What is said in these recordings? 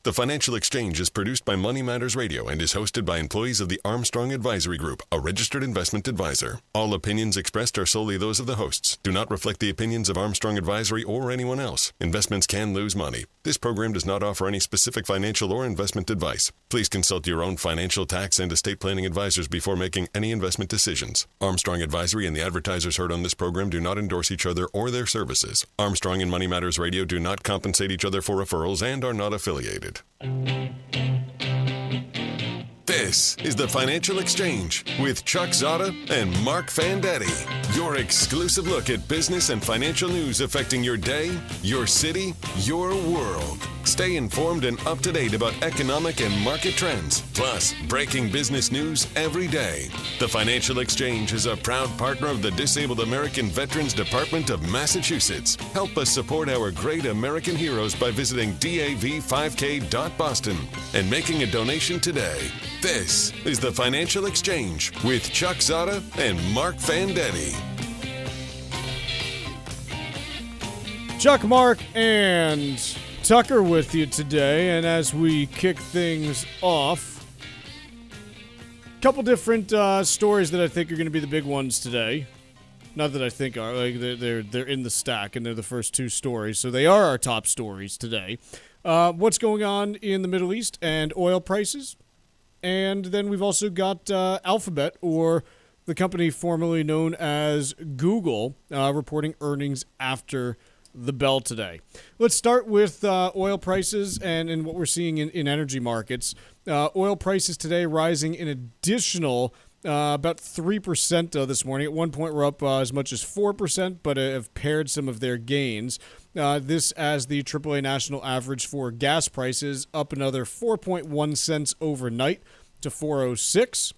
The Financial Exchange is produced by Money Matters Radio and is hosted by employees of the Armstrong Advisory Group, a registered investment advisor. All opinions expressed are solely those of the hosts. Do not reflect the opinions of Armstrong Advisory or anyone else. Investments can lose money. This program does not offer any specific financial or investment advice. Please consult your own financial, tax, and estate planning advisors before making any investment decisions. Armstrong Advisory and the advertisers heard on this program do not endorse each other or their services. Armstrong and Money Matters Radio do not compensate each other for referrals and are not affiliated. This is the Financial Exchange with Chuck Zodda and Marc Fandetti. Your exclusive look at business and financial news affecting your day, your city, your world. Stay informed and up to date about economic and market trends, plus breaking business news every day. The Financial Exchange is a proud partner of the Disabled American Veterans Department of Massachusetts. Help us support our great American heroes by visiting dav5k.boston and making a donation today. This is the Financial Exchange with Chuck Zodda and Marc Fandetti. Chuck, Marc, and Tucker with you today, and as we kick things off, a couple different stories that I think are going to be the big ones today. Not that I think are, like they're in the stack, and they're the first two stories, so they are our top stories today. What's going on in the Middle East and oil prices, and then we've also got Alphabet, or the company formerly known as Google, reporting earnings after the bell today. Let's start with oil prices and what we're seeing in energy markets. Oil prices today rising an additional about 3% this morning. At one point, we're up as much as 4%, but have pared some of their gains. This as the AAA national average for gas prices up another 4.1 cents overnight to 4.06.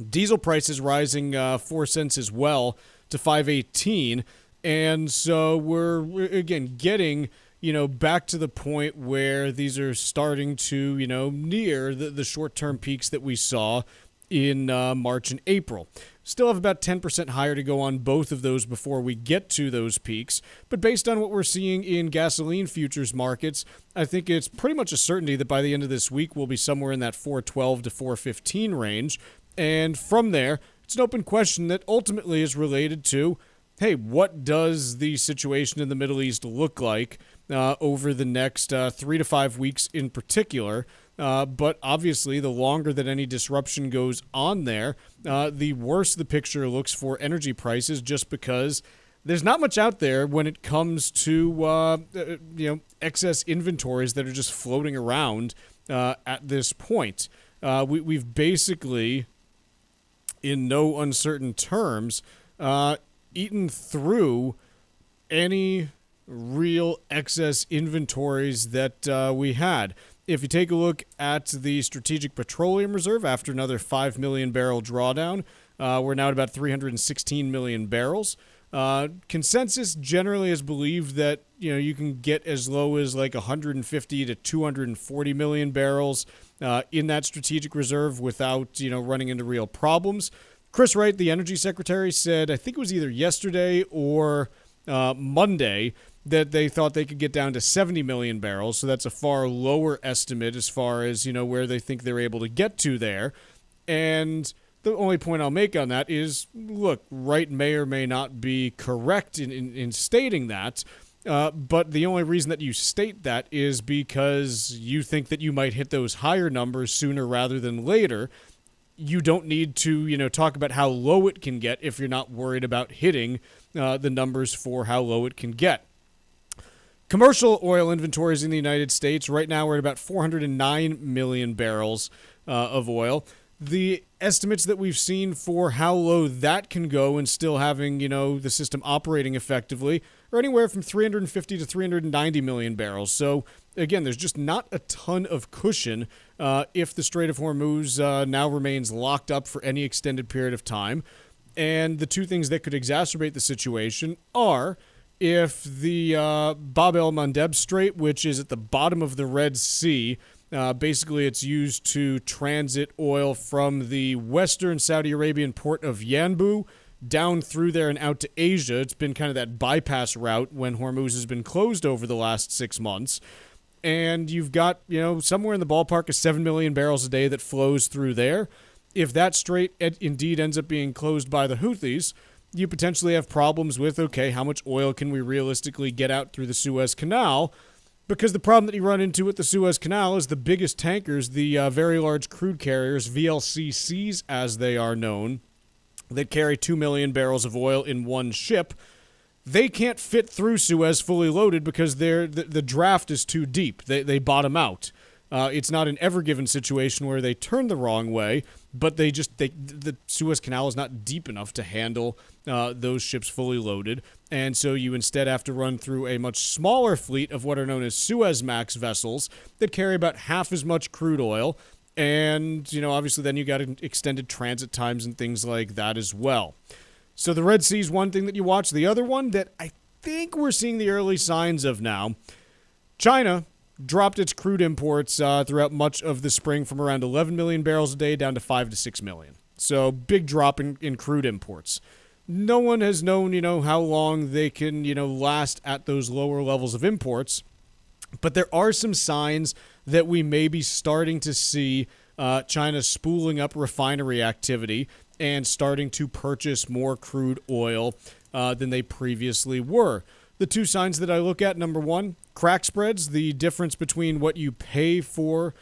Diesel prices rising 4 cents as well to 5.18. And so we're again getting, back to the point where these are starting to, near the short-term peaks that we saw in March and April. Still have about 10% higher to go on both of those before we get to those peaks. But based on what we're seeing in gasoline futures markets, I think it's pretty much a certainty that by the end of this week, we'll be somewhere in that 4.12 to 4.15 range. And from there, it's an open question that ultimately is related to, hey, what does the situation in the Middle East look like over the next 3 to 5 weeks in particular? But obviously, the longer that any disruption goes on there, the worse the picture looks for energy prices, just because there's not much out there when it comes to excess inventories that are just floating around at this point. We've basically, in no uncertain terms, eaten through any real excess inventories that we had. If you take a look at the Strategic Petroleum Reserve after another 5 million barrel drawdown, we're now at about 316 million barrels. Consensus generally has believed that you can get as low as like 150 to 240 million barrels in that strategic reserve without running into real problems. Chris Wright, the energy secretary, said, I think it was either yesterday or Monday, that they thought they could get down to 70 million barrels. So that's a far lower estimate as far as, where they think they're able to get to there. And the only point I'll make on that is, look, Wright may or may not be correct in stating that. But the only reason that you state that is because you think that you might hit those higher numbers sooner rather than later. You don't need to, talk about how low it can get if you're not worried about hitting the numbers for how low it can get. Commercial oil inventories in the United States right now are at about 409 million barrels of oil. The estimates that we've seen for how low that can go and still having, the system operating effectively are anywhere from 350 to 390 million barrels. So, again, there's just not a ton of cushion if the Strait of Hormuz now remains locked up for any extended period of time. And the two things that could exacerbate the situation are if the Bab el-Mandeb Strait, which is at the bottom of the Red Sea, basically it's used to transit oil from the western Saudi Arabian port of Yanbu down through there and out to Asia. It's been kind of that bypass route when Hormuz has been closed over the last 6 months. and you've got, somewhere in the ballpark of 7 million barrels a day that flows through there. If that strait indeed ends up being closed by the Houthis, you potentially have problems with, okay, how much oil can we realistically get out through the Suez Canal? Because the problem that you run into with the Suez Canal is the biggest tankers, the very large crude carriers, VLCCs as they are known, that carry 2 million barrels of oil in one ship, they can't fit through Suez fully loaded because the draft is too deep. They bottom out. It's not an ever given situation where they turn the wrong way, but the Suez Canal is not deep enough to handle those ships fully loaded, and so you instead have to run through a much smaller fleet of what are known as Suezmax vessels that carry about half as much crude oil, and obviously then you got extended transit times and things like that as well. So the Red Sea is one thing that you watch. The other one that I think we're seeing the early signs of now, China dropped its crude imports throughout much of the spring from around 11 million barrels a day down to 5 to 6 million. So big drop in crude imports. No one has known, how long they can, last at those lower levels of imports. But there are some signs that we may be starting to see China spooling up refinery activity and starting to purchase more crude oil than they previously were. The two signs that I look at, number one, crack spreads, the difference between what you pay for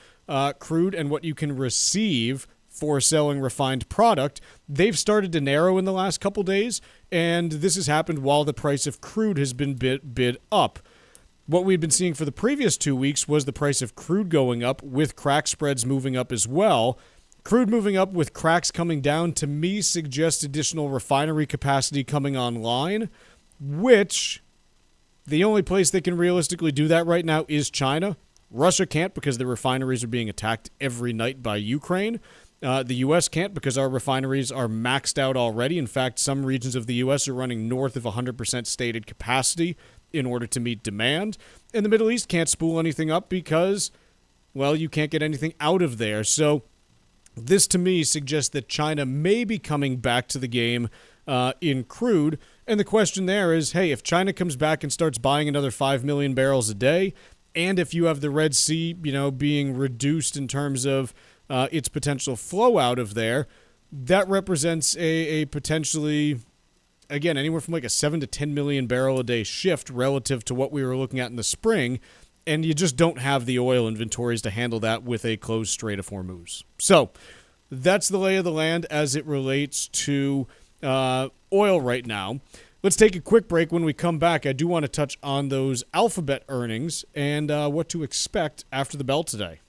crude and what you can receive for selling refined product, they've started to narrow in the last couple days, and this has happened while the price of crude has been bid up. What we'd been seeing for the previous 2 weeks was the price of crude going up with crack spreads moving up as well. Crude moving up with cracks coming down, to me, suggests additional refinery capacity coming online, which the only place they can realistically do that right now is China. Russia can't because their refineries are being attacked every night by Ukraine. The U.S. can't because our refineries are maxed out already. In fact, some regions of the U.S. are running north of 100% stated capacity in order to meet demand. And the Middle East can't spool anything up because, well, you can't get anything out of there. So this, to me, suggests that China may be coming back to the game in crude. And the question there is, hey, if China comes back and starts buying another 5 million barrels a day, and if you have the Red Sea, being reduced in terms of its potential flow out of there, that represents a potentially, again, anywhere from like a 7 to 10 million barrel a day shift relative to what we were looking at in the spring. And you just don't have the oil inventories to handle that with a closed Strait of Hormuz. So that's the lay of the land as it relates to oil right now. Let's take a quick break. When we come back, I do want to touch on those Alphabet earnings and what to expect after the bell today.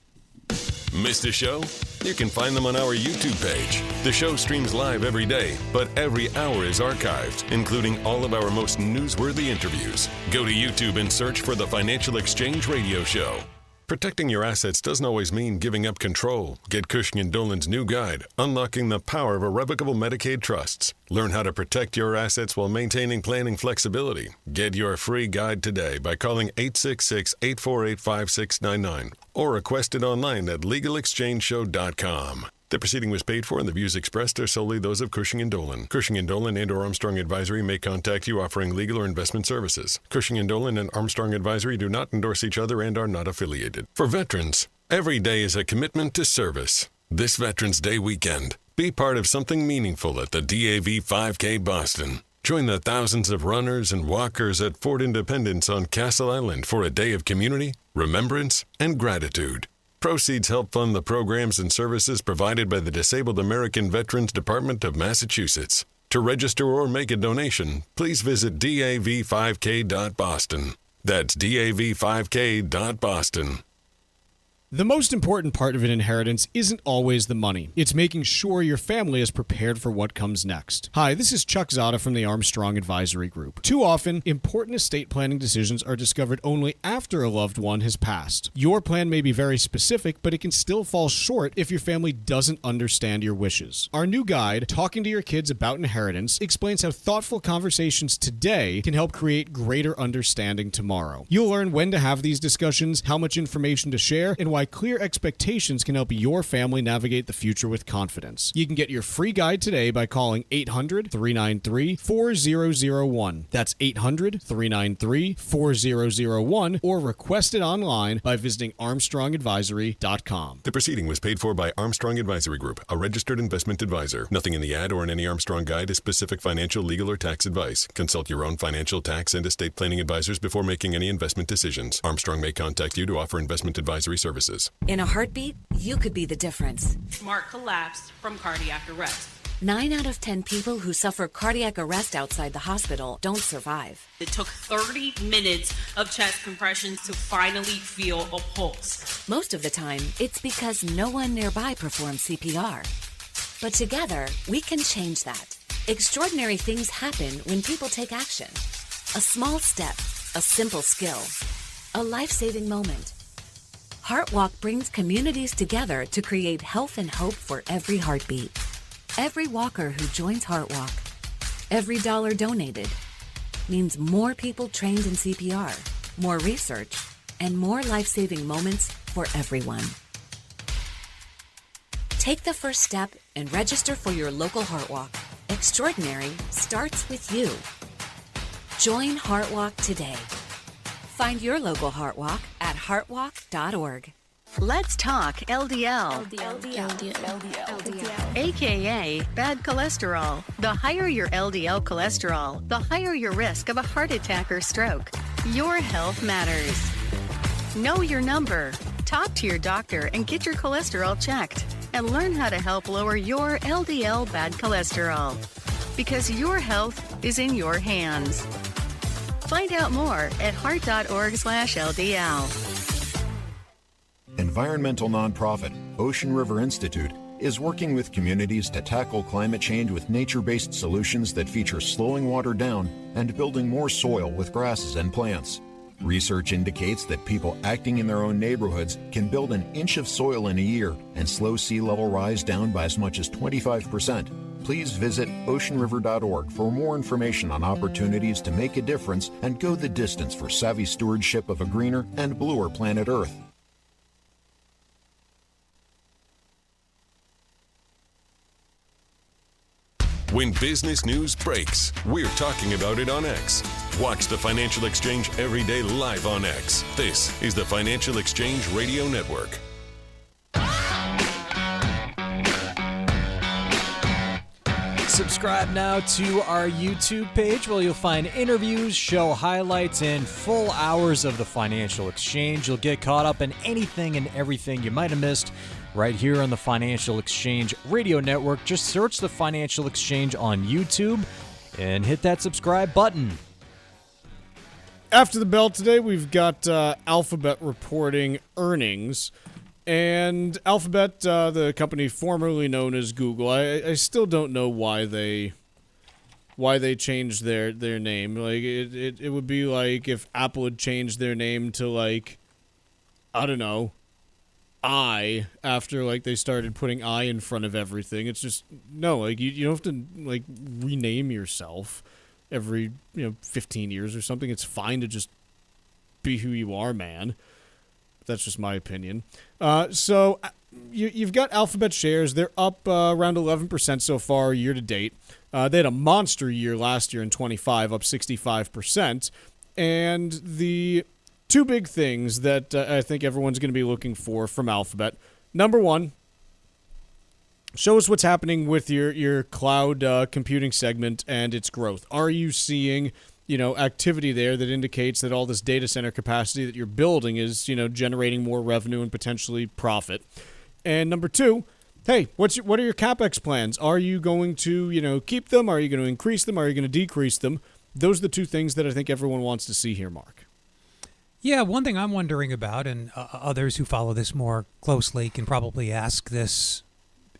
Missed a show? You can find them on our YouTube page. The show streams live every day, but every hour is archived, including all of our most newsworthy interviews. Go to YouTube and search for the Financial Exchange Radio Show. Protecting your assets doesn't always mean giving up control. Get Cushing & Dolan's new guide, Unlocking the Power of Irrevocable Medicaid Trusts. Learn how to protect your assets while maintaining planning flexibility. Get your free guide today by calling 866-848-5699 or request it online at legalexchangeshow.com. The proceeding was paid for and the views expressed are solely those of Cushing & Dolan. Cushing & Dolan and or Armstrong Advisory may contact you offering legal or investment services. Cushing & Dolan and Armstrong Advisory do not endorse each other and are not affiliated. For veterans, every day is a commitment to service. This Veterans Day weekend, be part of something meaningful at the DAV 5K Boston. Join the thousands of runners and walkers at Fort Independence on Castle Island for a day of community, remembrance, and gratitude. Proceeds help fund the programs and services provided by the Disabled American Veterans Department of Massachusetts. To register or make a donation, please visit dav5k.boston. That's dav5k.boston. The most important part of an inheritance isn't always the money. It's making sure your family is prepared for what comes next. Hi, this is Chuck Zodda from the Armstrong Advisory Group. Too often, important estate planning decisions are discovered only after a loved one has passed. Your plan may be very specific, but it can still fall short if your family doesn't understand your wishes. Our new guide, Talking to Your Kids About Inheritance, explains how thoughtful conversations today can help create greater understanding tomorrow. You'll learn when to have these discussions, how much information to share, and why why clear expectations can help your family navigate the future with confidence. You can get your free guide today by calling 800-393-4001. That's 800-393-4001, or request it online by visiting ArmstrongAdvisory.com. The proceeding was paid for by Armstrong Advisory Group, a registered investment advisor. Nothing in the ad or in any Armstrong guide is specific financial, legal, or tax advice. Consult your own financial, tax, and estate planning advisors before making any investment decisions. Armstrong may contact you to offer investment advisory services. In a heartbeat, you could be the difference. Marc collapsed from cardiac arrest. 9 out of 10 people who suffer cardiac arrest outside the hospital don't survive. It took 30 minutes of chest compressions to finally feel a pulse. Most of the time, it's because no one nearby performs CPR. But together, we can change that. Extraordinary things happen when people take action. A small step, a simple skill, a life-saving moment. HeartWalk brings communities together to create health and hope for every heartbeat. Every walker who joins HeartWalk, every dollar donated, means more people trained in CPR, more research, and more life-saving moments for everyone. Take the first step and register for your local HeartWalk. Extraordinary starts with you. Join HeartWalk today. Find your local HeartWalk at heartwalk.org. Let's talk LDL. AKA bad cholesterol. The higher your LDL cholesterol, the higher your risk of a heart attack or stroke. Your health matters. Know your number. Talk to your doctor and get your cholesterol checked. And learn how to help lower your LDL bad cholesterol. Because your health is in your hands. Find out more at heart.org/LDL. Environmental nonprofit Ocean River Institute is working with communities to tackle climate change with nature-based solutions that feature slowing water down and building more soil with grasses and plants. Research indicates that people acting in their own neighborhoods can build an inch of soil in a year and slow sea level rise down by as much as 25%. Please visit oceanriver.org for more information on opportunities to make a difference and go the distance for savvy stewardship of a greener and bluer planet Earth. When business news breaks, we're talking about it on X. Watch the Financial Exchange every day live on X. This is the Financial Exchange Radio Network. Subscribe now to our YouTube page where you'll find interviews, show highlights, and full hours of the Financial Exchange. You'll get caught up in anything and everything you might have missed right here on the Financial Exchange Radio Network. Just search the Financial Exchange on YouTube and hit that subscribe button. After the bell today, we've got Alphabet reporting earnings. And Alphabet, the company formerly known as Google, I still don't know why they changed their name. Like it would be like if Apple had changed their name to, like, I don't know, I, after like they started putting I in front of everything. It's just no, like you don't have to like rename yourself every 15 years or something. It's fine to just be who you are, man. That's just my opinion. So you've got Alphabet shares. They're up around 11% so far year to date. They had a monster year last year in 25, up 65%. And the two big things that I think everyone's going to be looking for from Alphabet. Number one, show us what's happening with your cloud computing segment and its growth. Are you seeing activity there that indicates that all this data center capacity that you're building is, generating more revenue and potentially profit? And number two, hey, what are your CapEx plans? Are you going to, keep them? Are you going to increase them? Are you going to decrease them? Those are the two things that I think everyone wants to see here, Mark. Yeah, one thing I'm wondering about, and others who follow this more closely can probably ask this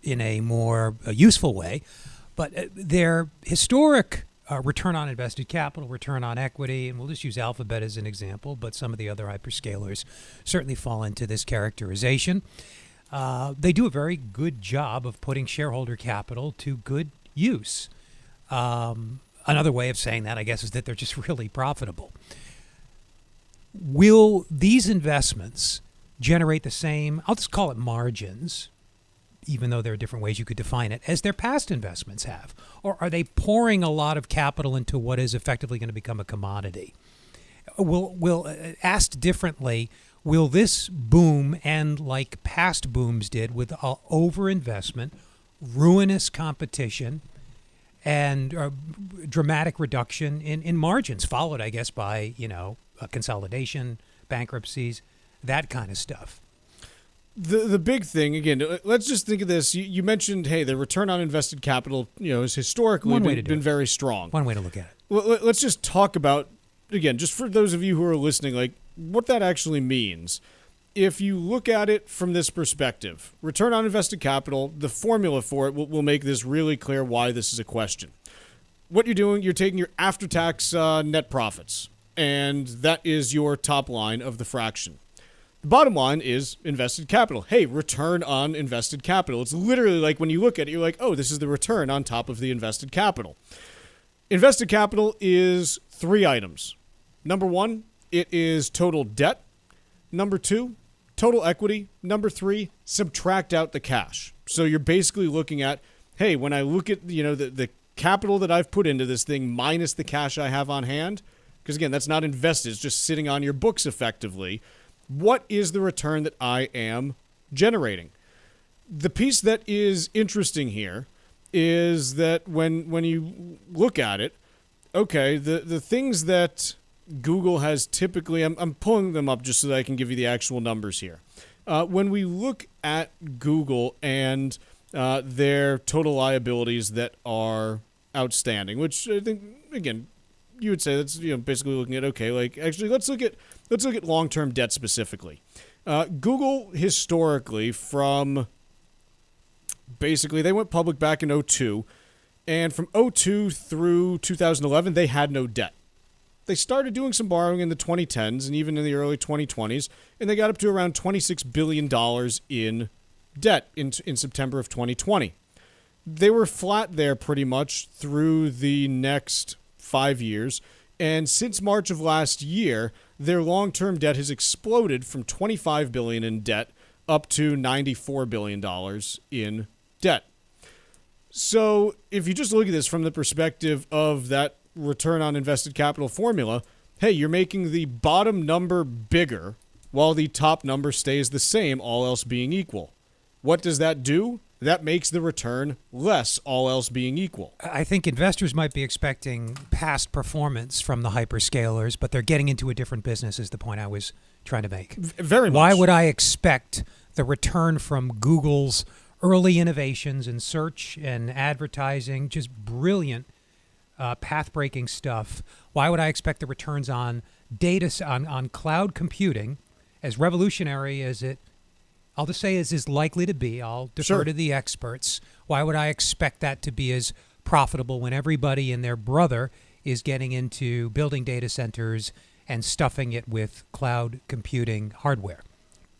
in a more useful way, but their historic return on invested capital, return on equity, and we'll just use Alphabet as an example, but some of the other hyperscalers certainly fall into this characterization. They do a very good job of putting shareholder capital to good use. Another way of saying that, I guess, is that they're just really profitable. Will these investments generate the same, I'll just call it margins, even though there are different ways you could define it, as their past investments have? Or are they pouring a lot of capital into what is effectively going to become a commodity? Asked differently, will this boom end like past booms did with overinvestment, ruinous competition, and dramatic reduction in margins, followed, I guess, by, consolidation, bankruptcies, that kind of stuff? The big thing, again, let's just think of this. You mentioned, hey, the return on invested capital, has historically been very strong. One way to look at it. Well, let's just talk about, again, just for those of you who are listening, like what that actually means. If you look at it from this perspective, return on invested capital, the formula for it will make this really clear why this is a question. What you're doing, you're taking your after-tax net profits, and that is your top line of the fraction. The bottom line is invested capital. Hey, return on invested capital. It's literally like when you look at it, you're like, oh, this is the return on top of the invested capital. Invested capital is 3 items. Number 1, it is total debt. Number 2, total equity. Number 3, subtract out the cash. So you're basically looking at, hey, when I look at, the capital that I've put into this thing minus the cash I have on hand, because again, that's not invested, it's just sitting on your books effectively. What is the return that I am generating? The piece that is interesting here is that when you look at it, okay, the things that Google has typically, I'm pulling them up just so that I can give you the actual numbers here. When we look at Google and their total liabilities that are outstanding, which I think, again, you would say that's basically looking at, okay, like actually let's look at long-term debt specifically. Google historically, from basically they went public back in 2002, and from 2002 through 2011 they had no debt. They started doing some borrowing in the 2010s and even in the early 2020s, and they got up to around $26 billion in debt in September of 2020. They were flat there pretty much through the next 5 years, and since March of last year, their long-term debt has exploded from $25 billion in debt up to $94 billion in debt. So if you just look at this from the perspective of that return on invested capital formula, hey, you're making the bottom number bigger while the top number stays the same, all else being equal. What does that do? That makes the return less, all else being equal. I think investors might be expecting past performance from the hyperscalers, but they're getting into a different business is the point I was trying to make. Very much. Why would I expect the return from Google's early innovations in search and advertising, just brilliant path-breaking stuff? Why would I expect the returns on data, on cloud computing, as revolutionary as it, I'll just say is likely to be, I'll defer to the experts. Why would I expect that to be as profitable when everybody and their brother is getting into building data centers and stuffing it with cloud computing hardware?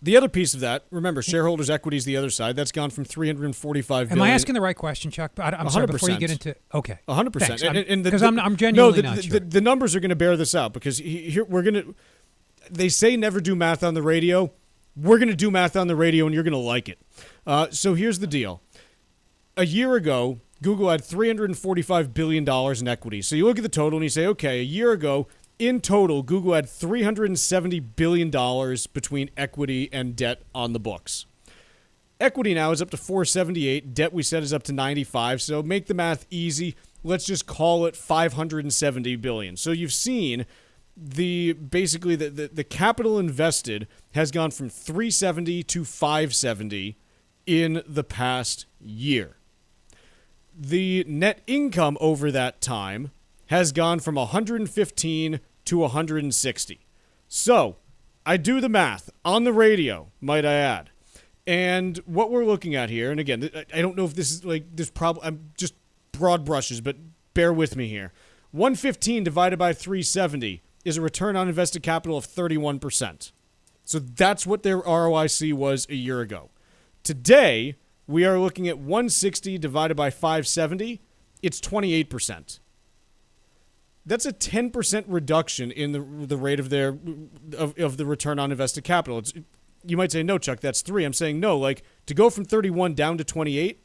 The other piece of that, remember, shareholders' equity is the other side. That's gone from $345 billion. Am I asking the right question, Chuck? I'm sorry, before you get into... Okay. 100%. Because I'm genuinely not sure. The numbers are going to bear this out, because here we're going to... They say never do math on the radio. We're going to do math on the radio, and you're going to like it. So here's the deal. A year ago, Google had $345 billion in equity. So you look at the total, and you say, okay, a year ago, in total, Google had $370 billion between equity and debt on the books. Equity now is up to $478. Debt, we said, is up to $95. So make the math easy. Let's just call it $570 billion. So you've seen the capital invested has gone from 370 to 570 in the past year. The net income over that time has gone from 115 to 160. So I do the math on the radio, might I add. And what we're looking at here, and again, I don't know if this is I'm just broad brushes, but bear with me here. 115 divided by 370 is a return on invested capital of 31%. So that's what their ROIC was a year ago. Today, we are looking at 160 divided by 570. It's 28%. That's a 10% reduction in the rate of the return on invested capital. It's you might say, no, Chuck, that's 3. I'm saying, no, like, to go from 31 down to 28,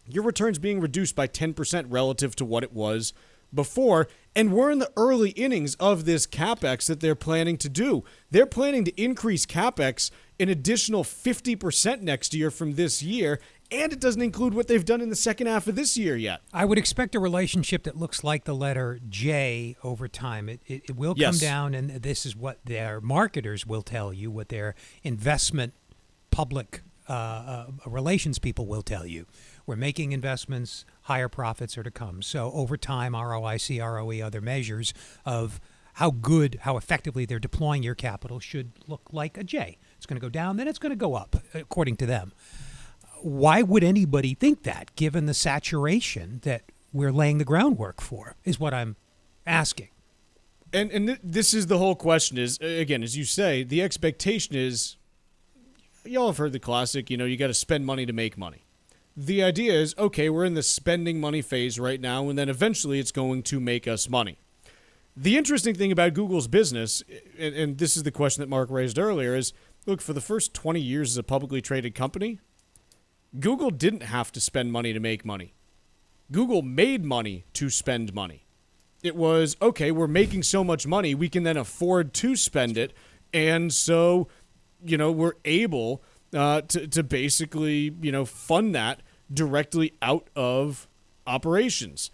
your return's being reduced by 10% relative to what it was before. And we're in the early innings of this CapEx that they're planning to do. They're planning to increase CapEx an additional 50% next year from this year, and it doesn't include what they've done in the second half of this year yet. I would expect a relationship that looks like the letter J over time. It will come down, and this is what their marketers will tell you, what their investment public relations people will tell you. We're making investments, higher profits are to come. So over time, ROIC, ROE, other measures of how effectively they're deploying your capital should look like a J. It's going to go down, then it's going to go up, according to them. Why would anybody think that, given the saturation that we're laying the groundwork for, is what I'm asking. And this is the whole question is, again, as you say, the expectation is, y'all have heard the classic, you got to spend money to make money. The idea is, okay, we're in the spending money phase right now, and then eventually it's going to make us money. The interesting thing about Google's business, and this is the question that Marc raised earlier, is, look, for the first 20 years as a publicly traded company, Google didn't have to spend money to make money. Google made money to spend money. It was, okay, we're making so much money, we can then afford to spend it, and so, we're able to basically, fund that directly out of operations.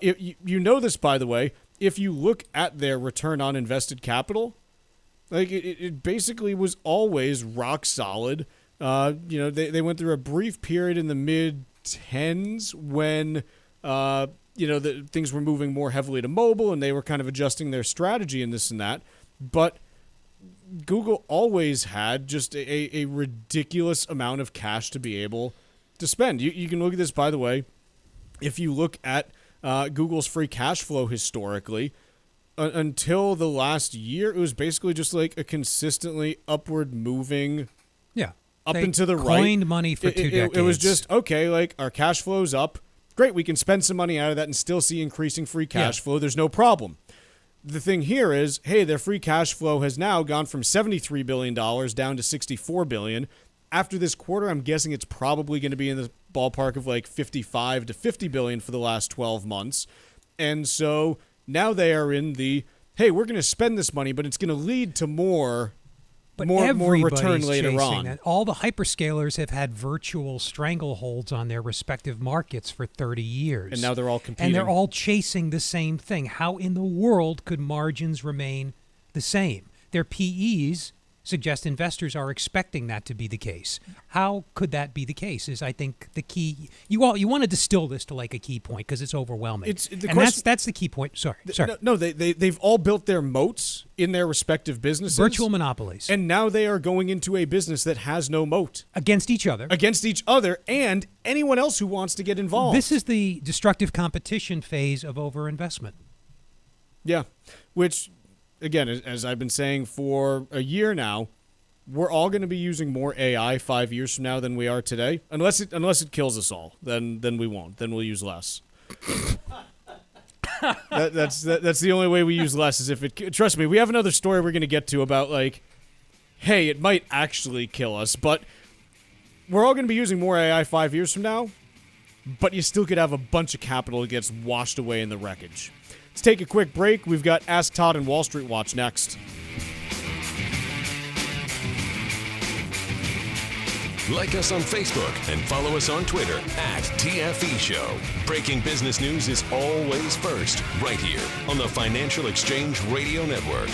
You know this, by the way, if you look at their return on invested capital, like it basically was always rock solid. They went through a brief period in the mid-10s when, things were moving more heavily to mobile and they were kind of adjusting their strategy and this and that. But Google always had just a ridiculous amount of cash to be able to spend. You can look at this, by the way, if you look at Google's free cash flow historically, until the last year, it was basically just like a consistently upward moving up they and to the right. Coined money for 2 decades. It was just, okay, like our cash flow's up. Great, we can spend some money out of that and still see increasing free cash flow. There's no problem. The thing here is, hey, their free cash flow has now gone from $73 billion down to $64 billion. After this quarter, I'm guessing it's probably going to be in the ballpark of like $55 to $50 billion for the last 12 months. And so now they are in the, hey, we're going to spend this money, but it's going to lead to more return later on. That. All the hyperscalers have had virtual strangleholds on their respective markets for 30 years. And now they're all competing. And they're all chasing the same thing. How in the world could margins remain the same? Their PEs suggest investors are expecting that to be the case. How could that be the case is, I think, the key. You want to distill this to like a key point because it's overwhelming. That's the key point. Sorry. No, they've all built their moats in their respective businesses. Virtual monopolies. And now they are going into a business that has no moat. Against each other and anyone else who wants to get involved. This is the destructive competition phase of overinvestment. Yeah, which, again, as I've been saying for a year now, we're all going to be using more AI 5 years from now than we are today. Unless it kills us all, then we won't. Then we'll use less. That's the only way we use less is if it. Trust me, we have another story we're going to get to about like, hey, it might actually kill us, but we're all going to be using more AI 5 years from now. But you still could have a bunch of capital that gets washed away in the wreckage. Let's take a quick break. We've got Ask Todd and Wall Street Watch next. Like us on Facebook and follow us on Twitter @TFE Show. Breaking business news is always first, right here on the Financial Exchange Radio Network.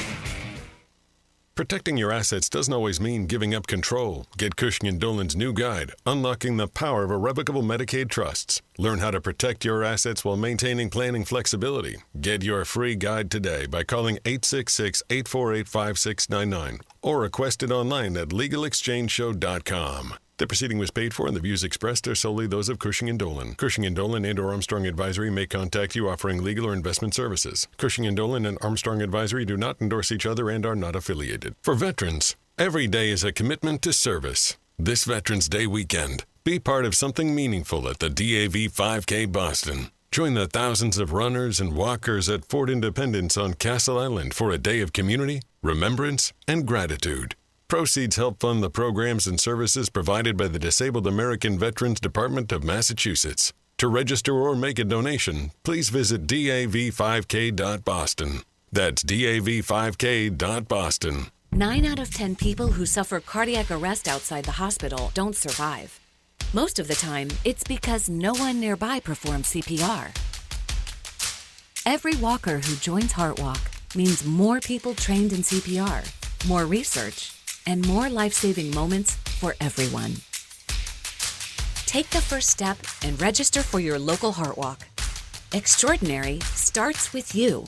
Protecting your assets doesn't always mean giving up control. Get Cushing & Dolan's new guide, Unlocking the Power of Irrevocable Medicaid Trusts. Learn how to protect your assets while maintaining planning flexibility. Get your free guide today by calling 866-848-5699 or request it online at legalexchangeshow.com. The proceeding was paid for and the views expressed are solely those of Cushing & Dolan. Cushing & Dolan and or Armstrong Advisory may contact you offering legal or investment services. Cushing & Dolan and Armstrong Advisory do not endorse each other and are not affiliated. For veterans, every day is a commitment to service. This Veterans Day weekend, be part of something meaningful at the DAV 5K Boston. Join the thousands of runners and walkers at Fort Independence on Castle Island for a day of community, remembrance, and gratitude. Proceeds help fund the programs and services provided by the Disabled American Veterans Department of Massachusetts. To register or make a donation, please visit dav5k.boston. That's dav5k.boston. 9 out of 10 people who suffer cardiac arrest outside the hospital don't survive. Most of the time, it's because no one nearby performs CPR. Every walker who joins HeartWalk means more people trained in CPR, more research, and more life-saving moments for everyone. Take the first step and register for your local HeartWalk. Extraordinary starts with you.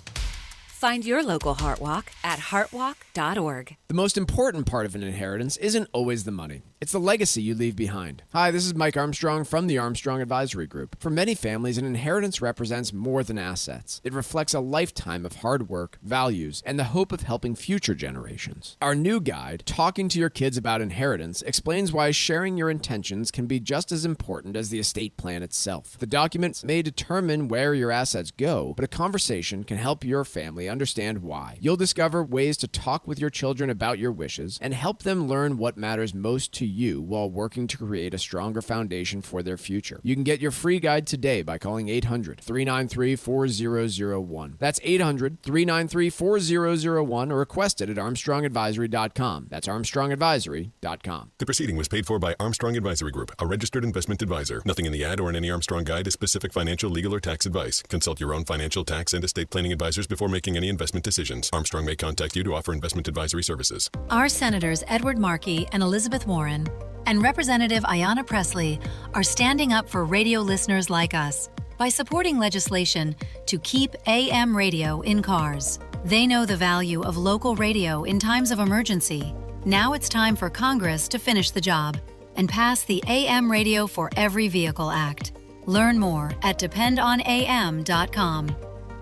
Find your local HeartWalk at heartwalk.org. The most important part of an inheritance isn't always the money. It's the legacy you leave behind. Hi, this is Mike Armstrong from the Armstrong Advisory Group. For many families, an inheritance represents more than assets. It reflects a lifetime of hard work, values, and the hope of helping future generations. Our new guide, Talking to Your Kids About Inheritance, explains why sharing your intentions can be just as important as the estate plan itself. The documents may determine where your assets go, but a conversation can help your family understand why. You'll discover ways to talk with your children about your wishes and help them learn what matters most to you while working to create a stronger foundation for their future. You can get your free guide today by calling 800-393-4001. That's 800-393-4001 or request it at armstrongadvisory.com. That's armstrongadvisory.com. The proceeding was paid for by Armstrong Advisory Group, a registered investment advisor. Nothing in the ad or in any Armstrong guide is specific financial, legal, or tax advice. Consult your own financial, tax, and estate planning advisors before making any investment decisions. Armstrong may contact you to offer investment advisory services. Our Senators Edward Markey and Elizabeth Warren and Representative Ayanna Pressley are standing up for radio listeners like us by supporting legislation to keep AM radio in cars. They know the value of local radio in times of emergency. Now it's time for Congress to finish the job and pass the AM Radio for Every Vehicle Act. Learn more at dependonam.com.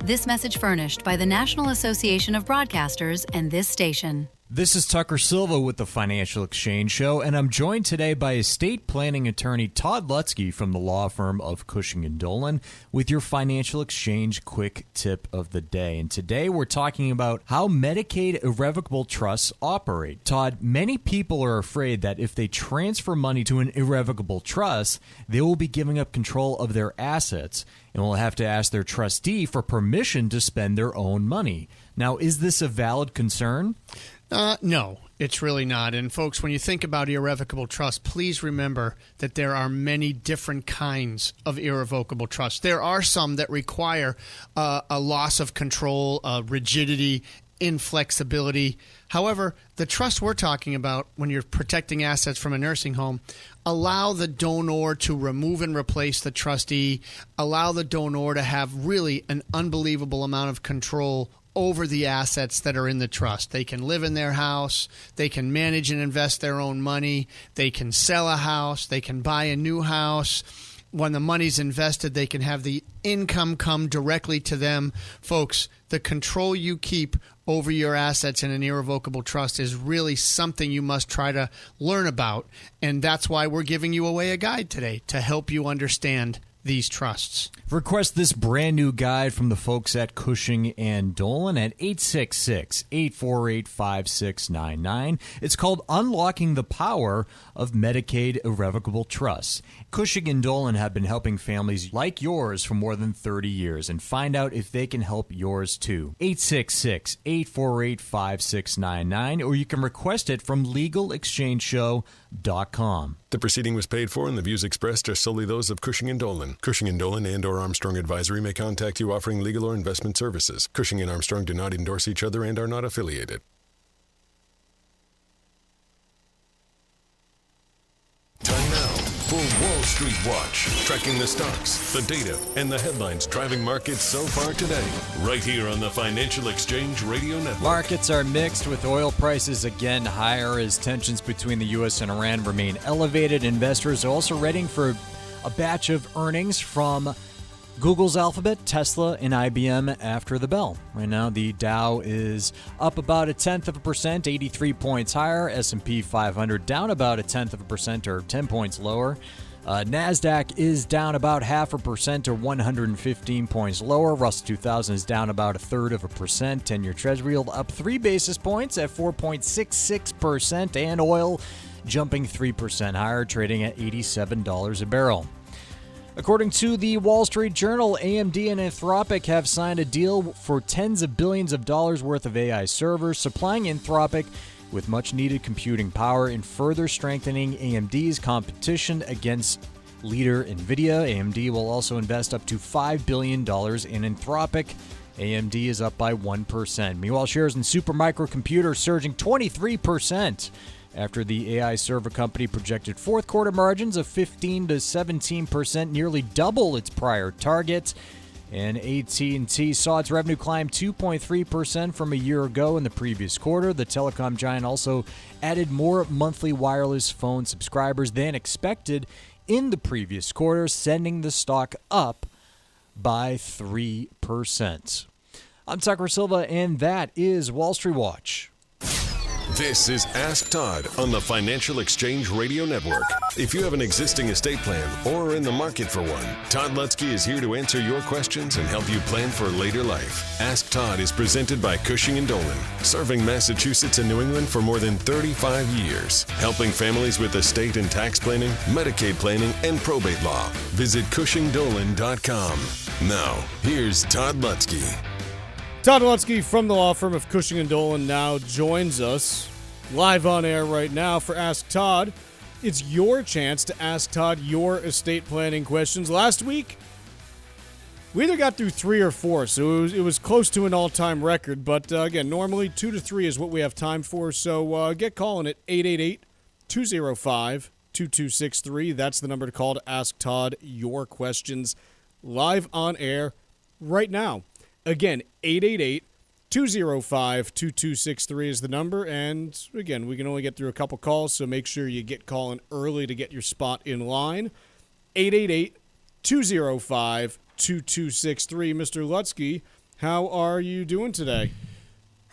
This message furnished by the National Association of Broadcasters and this station. This is Tucker Silva with the Financial Exchange Show, and I'm joined today by estate planning attorney Todd Lutzke from the law firm of Cushing & Dolan with your Financial Exchange quick tip of the day. And today we're talking about how Medicaid irrevocable trusts operate. Todd, many people are afraid that if they transfer money to an irrevocable trust, they will be giving up control of their assets and will have to ask their trustee for permission to spend their own money. Now, is this a valid concern? No, it's really not. And folks, when you think about irrevocable trust, please remember that there are many different kinds of irrevocable trust. There are some that require a loss of control, rigidity, inflexibility. However, the trust we're talking about when you're protecting assets from a nursing home allow the donor to remove and replace the trustee, allow the donor to have really an unbelievable amount of control over the assets that are in the trust. They can live in their house, they can manage and invest their own money, they can sell a house, they can buy a new house. When the money's invested, they can have the income come directly to them. Folks, the control you keep over your assets in an irrevocable trust is really something you must try to learn about. And that's why we're giving you away a guide today to help you understand these trusts. Request this brand new guide from the folks at Cushing & Dolan at 866-848-5699. It's called Unlocking the Power of Medicaid Irrevocable Trusts. Cushing & Dolan have been helping families like yours for more than 30 years, and find out if they can help yours too. 866-848-5699, or you can request it from legalexchangeshow.com. The proceeding was paid for, and the views expressed are solely those of Cushing & Dolan. Cushing & Dolan and or Armstrong Advisory may contact you offering legal or investment services. Cushing and Armstrong do not endorse each other and are not affiliated. Time now for Wall Street Watch, tracking the stocks, the data, and the headlines driving markets so far today, right here on the Financial Exchange Radio Network. Markets are mixed, with oil prices again higher as tensions between the U.S. and Iran remain elevated. Investors are also readying for a batch of earnings from Google's Alphabet, Tesla, and IBM after the bell. Right now, the Dow is up about 0.1%, 83 points higher. S&P 500 down about 0.1%, or 10 points lower. NASDAQ is down about 0.5% or 115 points lower. Russell 2000 is down about 1/3%. 10-year Treasury yield up 3 basis points at 4.66%. And oil jumping 3% higher, trading at $87 a barrel. According to the Wall Street Journal, AMD and Anthropic have signed a deal for tens of billions of dollars worth of AI servers, supplying Anthropic with much-needed computing power and further strengthening AMD's competition against leader NVIDIA. AMD will also invest up to $5 billion in Anthropic. AMD is up by 1%. Meanwhile, shares in Supermicro Computer surging 23%. After the AI server company projected fourth quarter margins of 15 to 17%, nearly double its prior target. And AT&T saw its revenue climb 2.3% from a year ago in the previous quarter. The telecom giant also added more monthly wireless phone subscribers than expected in the previous quarter, sending the stock up by 3%. I'm Tucker Silva, and that is Wall Street Watch. This is Ask Todd on the Financial Exchange Radio Network. If you have an existing estate plan or are in the market for one, Todd Lutzke is here to answer your questions and help you plan for later life. Ask Todd is presented by Cushing & Dolan, serving Massachusetts and New England for more than 35 years, helping families with estate and tax planning, Medicaid planning, and probate law. Visit CushingDolan.com. Now, here's Todd Lutzke. Todd Lutzke from the law firm of Cushing & Dolan now joins us live on air right now for Ask Todd. It's your chance to ask Todd your estate planning questions. Last week, we either got through 3 or 4, so it was close to an all-time record. But again, normally 2 to 3 is what we have time for. So get calling at 888-205-2263. That's the number to call to ask Todd your questions live on air right now. Again, 888-205-2263 is the number. And, again, we can only get through a couple calls, so make sure you get calling early to get your spot in line. 888-205-2263. Mr. Lutzke, how are you doing today?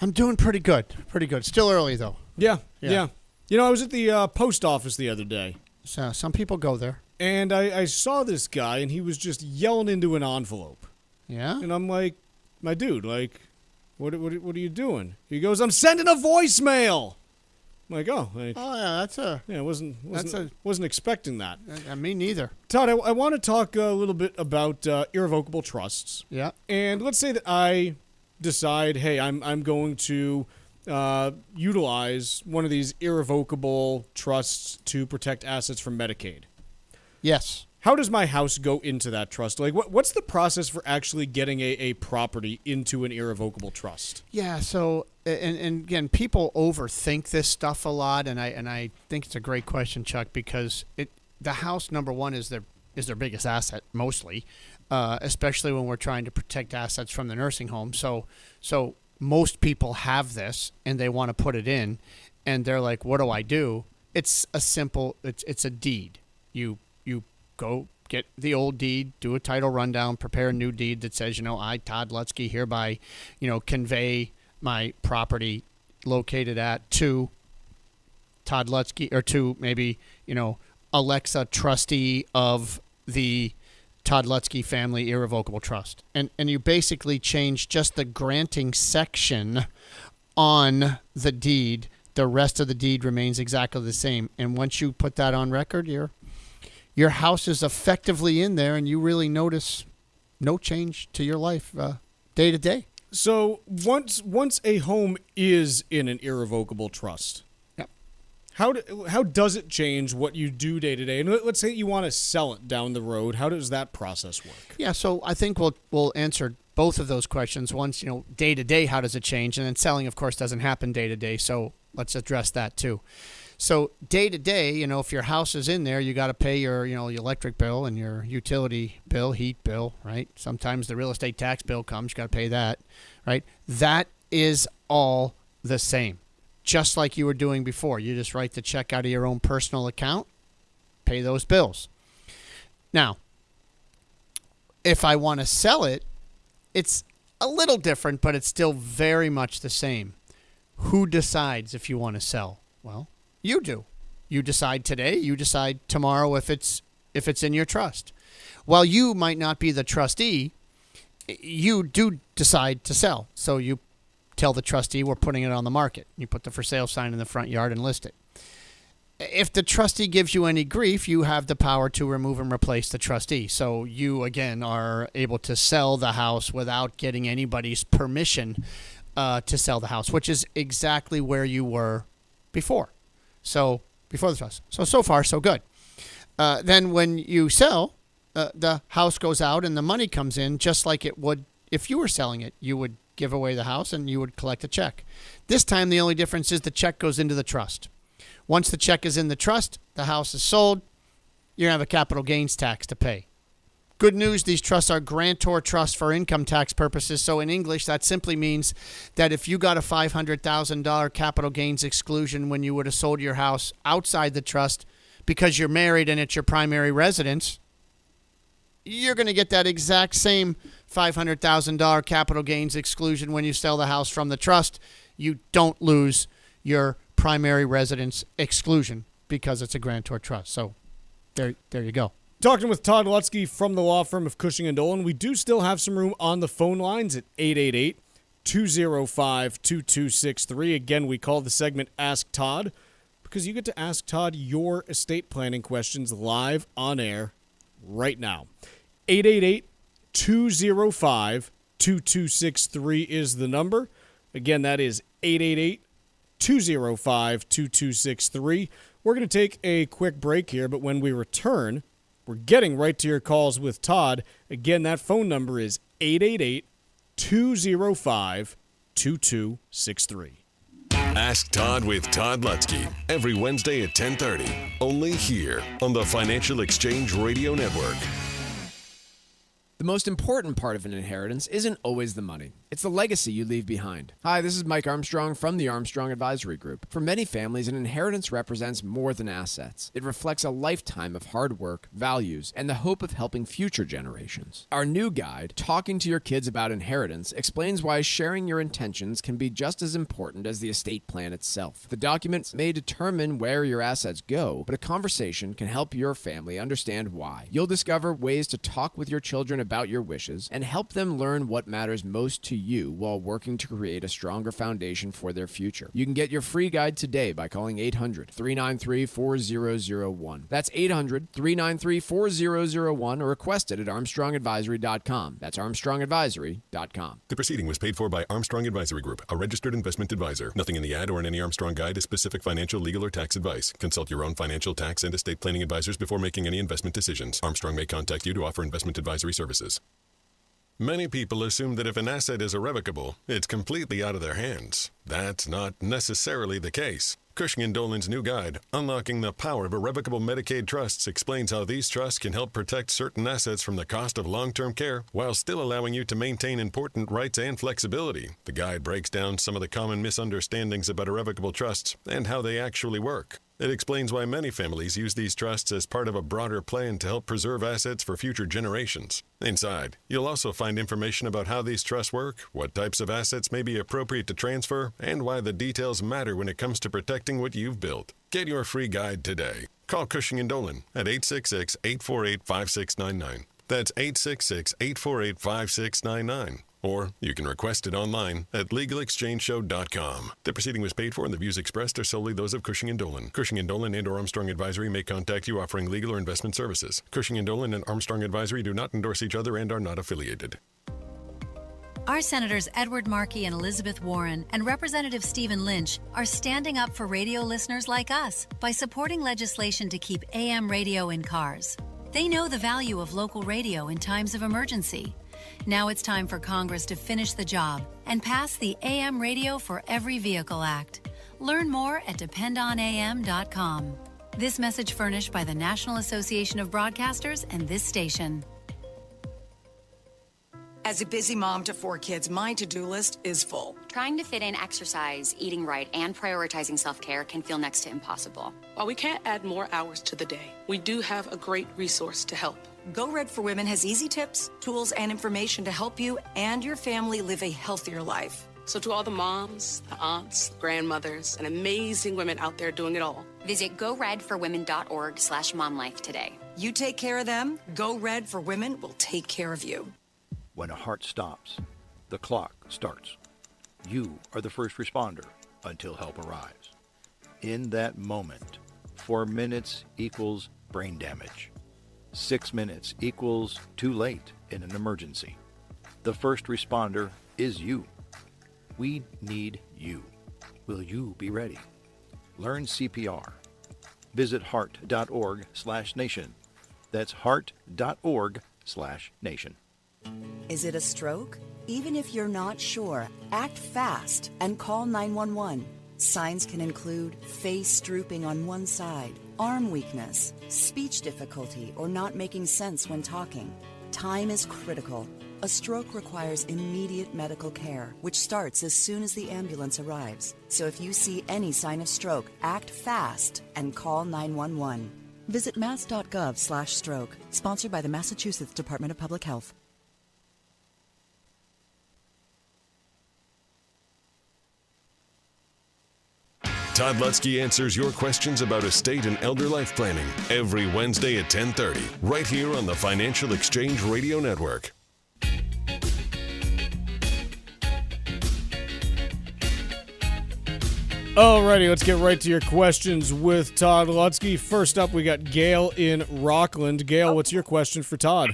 I'm doing pretty good. Pretty good. Still early, though. Yeah. You know, I was at the post office the other day. So some people go there. And I saw this guy, and he was just yelling into an envelope. Yeah? And I'm like, my dude, like, what are you doing? He goes, I'm sending a voicemail. I'm like, oh, yeah, wasn't expecting that. Me neither. Todd, I want to talk a little bit about irrevocable trusts. Yeah. And let's say that I decide, hey, I'm going to utilize one of these irrevocable trusts to protect assets from Medicaid. Yes. How does my house go into that trust? Like, what's the process for actually getting a property into an irrevocable trust? Yeah, so, and again, people overthink this stuff a lot, and I think it's a great question, Chuck, because the house, number one, is their biggest asset, mostly, especially when we're trying to protect assets from the nursing home. So most people have this, and they want to put it in, and they're like, what do I do? It's a deed. You go get the old deed, do a title rundown, prepare a new deed that says, I, Todd Lutzke, hereby, convey my property located at to Todd Lutzke, or to maybe, Alexa, trustee of the Todd Lutzke Family Irrevocable Trust. And you basically change just the granting section on the deed. The rest of the deed remains exactly the same. And once you put that on record, your house is effectively in there, and you really notice no change to your life day to day. So once a home is in an irrevocable trust, yep. How does it change what you do day to day? And let's say you want to sell it down the road. How does that process work? Yeah, so I think we'll answer both of those questions. Once, day to day, how does it change? And then selling, of course, doesn't happen day to day. So let's address that too. So day to day, if your house is in there, you got to pay your, your electric bill and your utility bill, heat bill, right? Sometimes the real estate tax bill comes, you got to pay that, right? That is all the same, just like you were doing before. You just write the check out of your own personal account, pay those bills. Now, if I want to sell it, it's a little different, but it's still very much the same. Who decides if you want to sell? Well, you do. You decide today. You decide tomorrow if it's if it's in your trust. While you might not be the trustee, you do decide to sell. So you tell the trustee, we're putting it on the market. You put the for sale sign in the front yard and list it. If the trustee gives you any grief, you have the power to remove and replace the trustee. So you, again, are able to sell the house without getting anybody's permission to sell the house, which is exactly where you were before. So before the trust. So far, so good. Then when you sell, the house goes out and the money comes in just like it would if you were selling it. You would give away the house and you would collect a check. This time, the only difference is the check goes into the trust. Once the check is in the trust, the house is sold, you're going to have a capital gains tax to pay. Good news, these trusts are grantor trusts for income tax purposes. So in English, that simply means that if you got a $500,000 capital gains exclusion when you would have sold your house outside the trust because you're married and it's your primary residence, you're going to get that exact same $500,000 capital gains exclusion when you sell the house from the trust. You don't lose your primary residence exclusion because it's a grantor trust. So there you go. Talking with Todd Lutzke from the law firm of Cushing & Dolan. We do still have some room on the phone lines at 888-205-2263. Again, we call the segment Ask Todd because you get to ask Todd your estate planning questions live on air right now. 888-205-2263 is the number. Again, that is 888-205-2263. We're going to take a quick break here, but when we return, we're getting right to your calls with Todd. Again, that phone number is 888-205-2263. Ask Todd with Todd Lutzke every Wednesday at 10:30, only here on the Financial Exchange Radio Network. The most important part of an inheritance isn't always the money. It's the legacy you leave behind. Hi, this is Mike Armstrong from the Armstrong Advisory Group. For many families, an inheritance represents more than assets. It reflects a lifetime of hard work, values, and the hope of helping future generations. Our new guide, Talking to Your Kids About Inheritance, explains why sharing your intentions can be just as important as the estate plan itself. The documents may determine where your assets go, but a conversation can help your family understand why. You'll discover ways to talk with your children about your wishes and help them learn what matters most to you while working to create a stronger foundation for their future. You can get your free guide today by calling 800-393-4001. That's 800-393-4001 or request it at armstrongadvisory.com. That's armstrongadvisory.com. The proceeding was paid for by Armstrong Advisory Group, a registered investment advisor. Nothing in the ad or in any Armstrong guide is specific financial, legal, or tax advice. Consult your own financial, tax, and estate planning advisors before making any investment decisions. Armstrong may contact you to offer investment advisory services. Many people assume that if an asset is irrevocable, it's completely out of their hands. That's not necessarily the case. Cushing & Dolan's new guide, Unlocking the Power of Irrevocable Medicaid Trusts, explains how these trusts can help protect certain assets from the cost of long-term care while still allowing you to maintain important rights and flexibility. The guide breaks down some of the common misunderstandings about irrevocable trusts and how they actually work. It explains why many families use these trusts as part of a broader plan to help preserve assets for future generations. Inside, you'll also find information about how these trusts work, what types of assets may be appropriate to transfer, and why the details matter when it comes to protecting what you've built. Get your free guide today. Call Cushing & Dolan at 866-848-5699. That's 866-848-5699. Or you can request it online at LegalExchangeShow.com. The proceeding was paid for and the views expressed are solely those of Cushing & Dolan. Cushing & Dolan and or Armstrong Advisory may contact you offering legal or investment services. Cushing & Dolan and Armstrong Advisory do not endorse each other and are not affiliated. Our Senators Edward Markey and Elizabeth Warren and Representative Stephen Lynch are standing up for radio listeners like us by supporting legislation to keep AM radio in cars. They know the value of local radio in times of emergency. Now it's time for Congress to finish the job and pass the AM Radio for Every Vehicle Act. Learn more at dependonam.com. This message furnished by the National Association of Broadcasters and this station. As a busy mom to 4 kids, my to-do list is full. Trying to fit in exercise, eating right, and prioritizing self-care can feel next to impossible. While we can't add more hours to the day, we do have a great resource to help. Go Red for Women has easy tips, tools, and information to help you and your family live a healthier life. So to all the moms, the aunts, grandmothers, and amazing women out there doing it all, visit goredforwomen.org/momlife today. You take care of them, Go Red for Women will take care of you. When a heart stops, the clock starts. You are the first responder until help arrives. In that moment, 4 minutes equals brain damage. 6 minutes equals too late in an emergency. The first responder is you. We need you. Will you be ready? Learn CPR. Visit heart.org/nation. That's heart.org/nation. Is it a stroke? Even if you're not sure, act fast and call 911. Signs can include face drooping on one side, arm weakness, speech difficulty, or not making sense when talking. Time is critical. A stroke requires immediate medical care, which starts as soon as the ambulance arrives. So if you see any sign of stroke, act fast and call 911. Visit mass.gov/stroke. Sponsored by the Massachusetts Department of Public Health. Todd Lutzke answers your questions about estate and elder life planning every Wednesday at 10:30, right here on the Financial Exchange Radio Network. Alrighty, let's get right to your questions with Todd Lutzke. First up, we got Gail in Rockland. Gail, what's your question for Todd?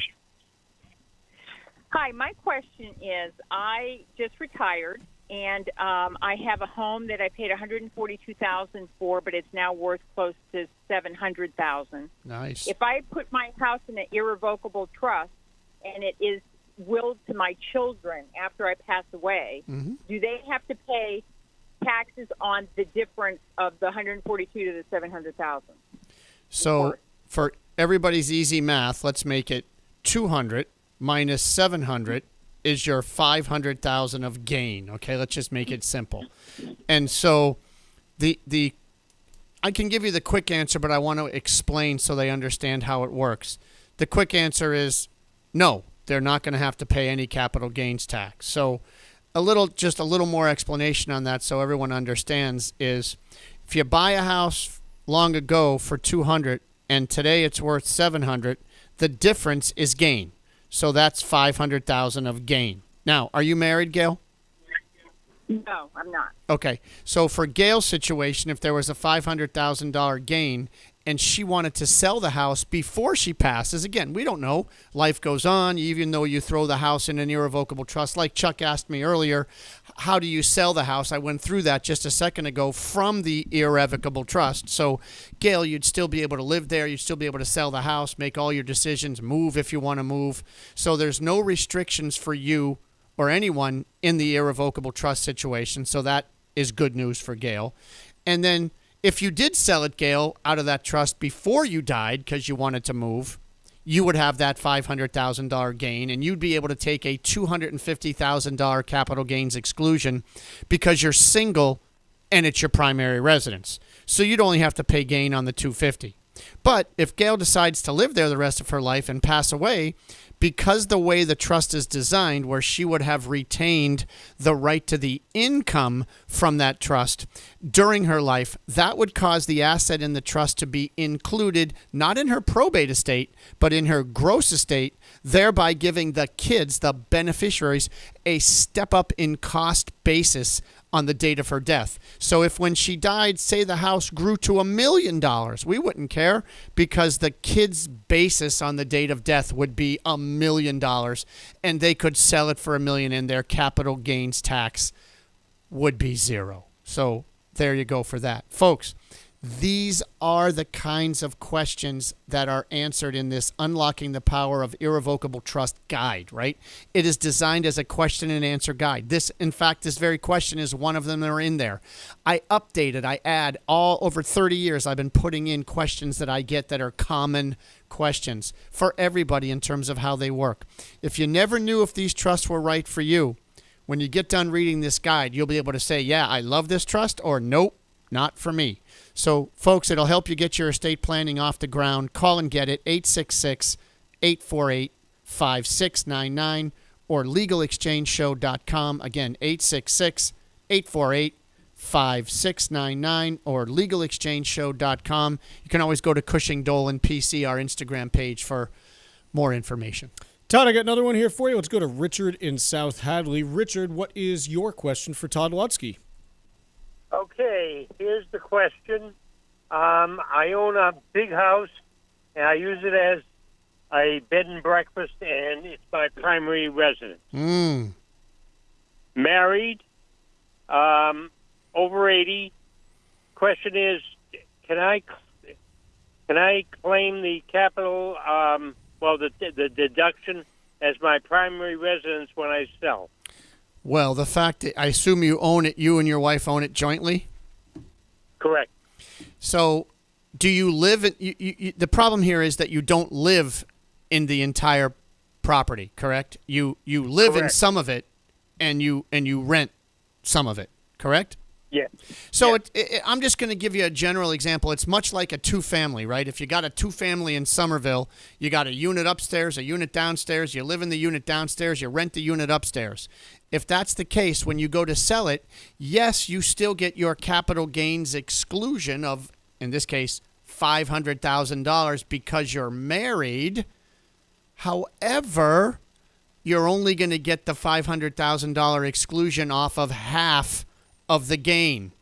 Hi, my question is, I just retired, and I have a home that I paid $142,000 for, but it's now worth close to $700,000. Nice. If I put my house in an irrevocable trust and it is willed to my children after I pass away, do they have to pay taxes on the difference of the 142 to the 700,000? So for everybody's easy math, let's make it 200 minus 700 is your 500,000 of gain. Okay, let's just make it simple. And so the I can give you the quick answer, but I want to explain so they understand how it works. The quick answer is no, they're not going to have to pay any capital gains tax. So just a little more explanation on that so everyone understands is if you buy a house long ago for 200 and today it's worth 700, the difference is gain. So that's 500,000 of gain. Now, are you married, Gail? No, I'm not. Okay. So for Gail's situation, if there was a $500,000 gain and she wanted to sell the house before she passes, again, we don't know. Life goes on. Even though you throw the house in an irrevocable trust, like Chuck asked me earlier, how do you sell the house? I went through that just a second ago from the irrevocable trust. So, Gail, you'd still be able to live there. You'd still be able to sell the house, make all your decisions, move if you want to move. So there's no restrictions for you or anyone in the irrevocable trust situation. So that is good news for Gail. And then if you did sell it, Gail, out of that trust before you died because you wanted to move, you would have that $500,000 gain, and you'd be able to take a $250,000 capital gains exclusion because you're single and it's your primary residence. So you'd only have to pay gain on the $250,000. But if Gail decides to live there the rest of her life and pass away, because the way the trust is designed, where she would have retained the right to the income from that trust during her life, that would cause the asset in the trust to be included not in her probate estate, but in her gross estate, thereby giving the kids, the beneficiaries, a step up in cost basis on the date of her death. So if when she died, say the house grew to $1 million, we wouldn't care because the kids' basis on the date of death would be $1 million and they could sell it for $1 million and their capital gains tax would be zero. So there you go for that. Folks, these are the kinds of questions that are answered in this Unlocking the Power of Irrevocable Trust guide, right? It is designed as a question and answer guide. This very question is one of them that are in there. I update it. I add all over 30 years. I've been putting in questions that I get that are common questions for everybody in terms of how they work. If you never knew if these trusts were right for you, when you get done reading this guide, you'll be able to say, yeah, I love this trust, or nope, not for me. So, folks, it'll help you get your estate planning off the ground. Call and get it, 866-848-5699 or legalexchangeshow.com. Again, 866-848-5699. 5699 or legalexchangeshow.com. You can always go to Cushing Dolan PC, our Instagram page, for more information. Todd, I got another one here for you. Let's go to Richard in South Hadley. Richard, what is your question for Todd Lutzke? Okay, here's the question. I own a big house, and I use it as a bed and breakfast, and it's my primary residence. Married, over 80. Question is, can I claim the capital, the deduction as my primary residence when I sell? Well, the fact that I assume you own it, you and your wife own it jointly? Correct. So do you live in, the problem here is that you don't live in the entire property, correct? You live in some of it and you rent some of it, correct? Yeah. So I'm just going to give you a general example. It's much like a two-family, right? If you got a two-family in Somerville, you got a unit upstairs, a unit downstairs, you live in the unit downstairs, you rent the unit upstairs. If that's the case, when you go to sell it, yes, you still get your capital gains exclusion of, in this case, $500,000 because you're married. However, you're only going to get the $500,000 exclusion off of half of the gain,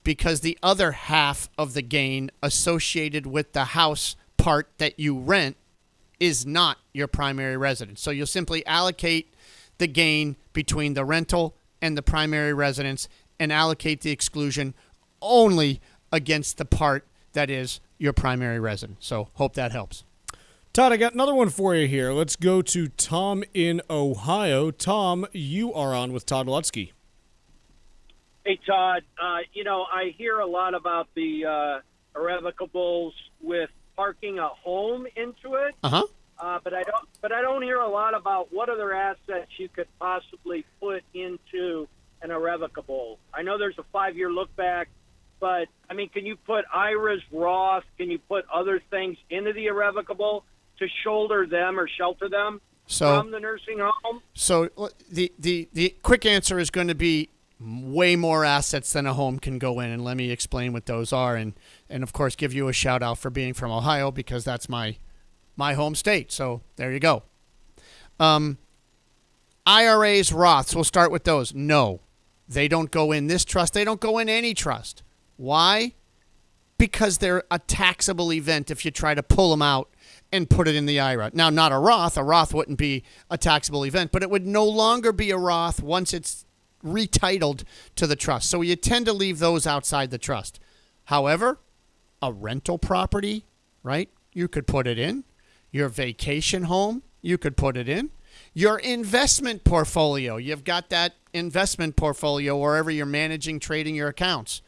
because the other half of the gain associated with the house part that you rent is not your primary residence. So you'll simply allocate the gain between the rental and the primary residence and allocate the exclusion only against the part that is your primary residence. So hope that helps. Todd, I got another one for you here. Let's go to Tom in Ohio. Tom, you are on with Todd Lutzke. Hey, Todd, I hear a lot about the irrevocables with parking a home into it. Uh-huh. But I don't hear a lot about what other assets you could possibly put into an irrevocable. I know there's a 5-year look back, but I mean, can you put IRAs, Roth? Can you put other things into the irrevocable to shoulder them or shelter them from the nursing home? So the quick answer is going to be way more assets than a home can go in, and let me explain what those are, and of course give you a shout out for being from Ohio, because that's my home state. So there you go. IRAs, Roths, we'll start with those. No, they don't go in this trust. They don't go in any trust. Why? Because they're a taxable event if you try to pull them out and put it in the IRA. Now, not a Roth. A Roth wouldn't be a taxable event, but it would no longer be a Roth once it's retitled to the trust. So you tend to leave those outside the trust. However, a rental property, right? You could put it in. Your vacation home, you could put it in. Your investment portfolio, you've got that investment portfolio wherever you're managing, trading your accounts.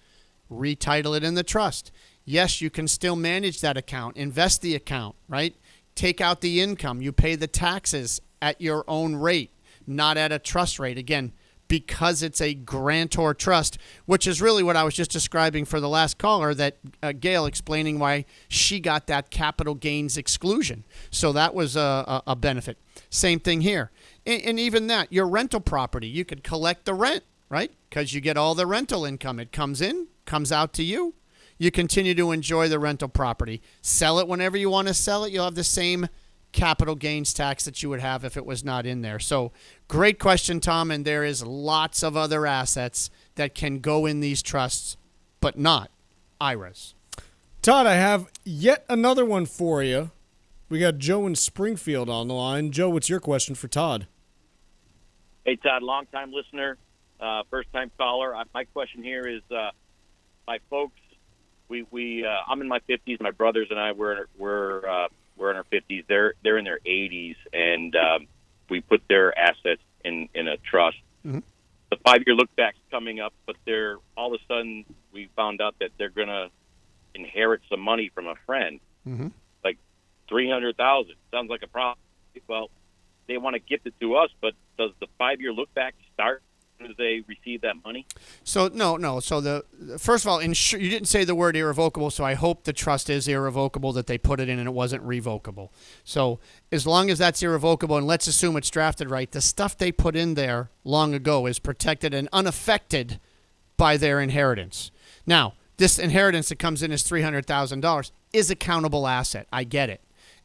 Retitle it in the trust. Yes, you can still manage that account, invest the account, right? Take out the income. You pay the taxes at your own rate, not at a trust rate. Again, because it's a grantor trust, which is really what I was just describing for the last caller, that Gail explaining why she got that capital gains exclusion. So that was a benefit. Same thing here. And even that, your rental property, you could collect the rent, right? Because you get all the rental income. It comes in, comes out to you. You continue to enjoy the rental property. Sell it whenever you want to sell it. You'll have the same capital gains tax that you would have if it was not in there. So great question, Tom, and there is lots of other assets that can go in these trusts, but not IRAs. Todd, I have yet another one for you. We got Joe in Springfield on the line. Joe, what's your question for Todd? Hey, Todd, long-time listener, first-time caller. My question here is, my folks, I'm in my 50s. My brothers and I, we're in our 50s. They're in their 80s, and we put their assets in a trust. Mm-hmm. The 5-year look back's coming up, but all of a sudden we found out that they're going to inherit some money from a friend, mm-hmm. like $300,000. Sounds like a problem. Well, they want to gift it to us, but does the 5-year look back start as they receive that money? So no. So first of all, you didn't say the word irrevocable, so I hope the trust is irrevocable, that they put it in and it wasn't revocable. So as long as that's irrevocable, and let's assume it's drafted right, the stuff they put in there long ago is protected and unaffected by their inheritance. Now, this inheritance that comes in as $300,000 is a countable asset. I get it.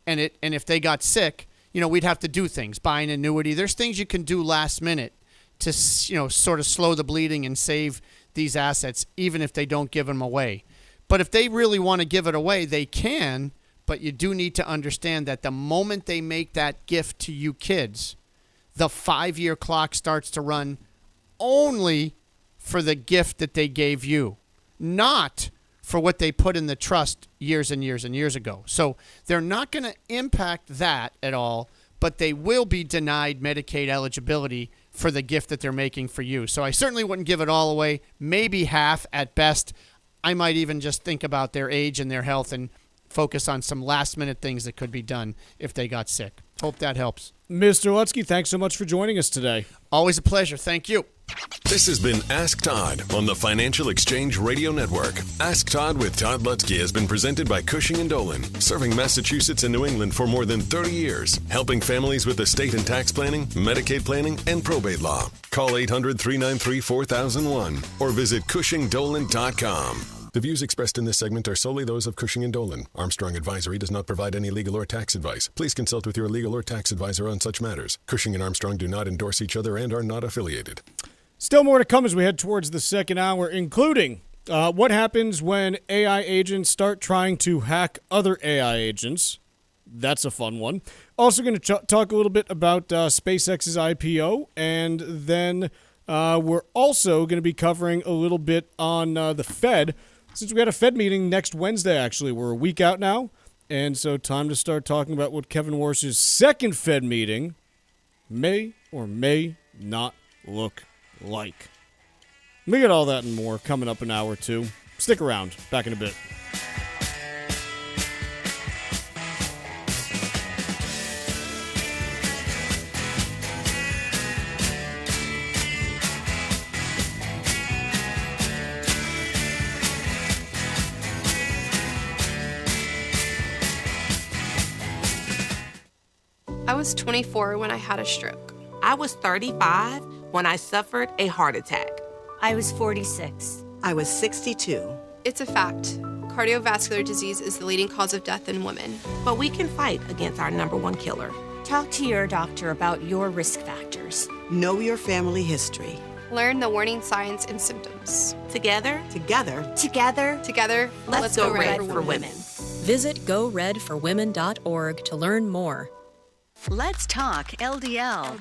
And if they got sick, we'd have to do things, buy an annuity. There's things you can do last minute to, sort of slow the bleeding and save these assets, even if they don't give them away. But if they really want to give it away, they can. But you do need to understand that the moment they make that gift to you kids, the 5-year clock starts to run only for the gift that they gave you, not for what they put in the trust years and years and years ago. So they're not going to impact that at all, but they will be denied Medicaid eligibility for the gift that they're making for you. So I certainly wouldn't give it all away, maybe half at best. I might even just think about their age and their health and focus on some last-minute things that could be done if they got sick. Hope that helps. Mr. Lutsky, thanks so much for joining us today. Always a pleasure. Thank you. This has been Ask Todd on the Financial Exchange Radio Network. Ask Todd with Todd Lutsky has been presented by Cushing & Dolan, serving Massachusetts and New England for more than 30 years, helping families with estate and tax planning, Medicaid planning, and probate law. Call 800-393-4001 or visit CushingDolan.com. The views expressed in this segment are solely those of Cushing & Dolan. Armstrong Advisory does not provide any legal or tax advice. Please consult with your legal or tax advisor on such matters. Cushing and Armstrong do not endorse each other and are not affiliated. Still more to come as we head towards the second hour, including what happens when AI agents start trying to hack other AI agents. That's a fun one. Also going to talk a little bit about SpaceX's IPO, and then we're also going to be covering a little bit on the Fed. Since we had a Fed meeting next Wednesday, actually, we're a week out now, and so time to start talking about what Kevin Warsh's second Fed meeting may or may not look like. We got all that and more coming up in hour 2. Stick around. Back in a bit. I was 24 when I had a stroke. I was 35 when I suffered a heart attack. I was 46. I was 62. It's a fact. Cardiovascular disease is the leading cause of death in women. But we can fight against our #1 killer. Talk to your doctor about your risk factors. Know your family history. Learn the warning signs and symptoms. Together, let's go red for women. Visit goredforwomen.org to learn more. Let's talk LDL.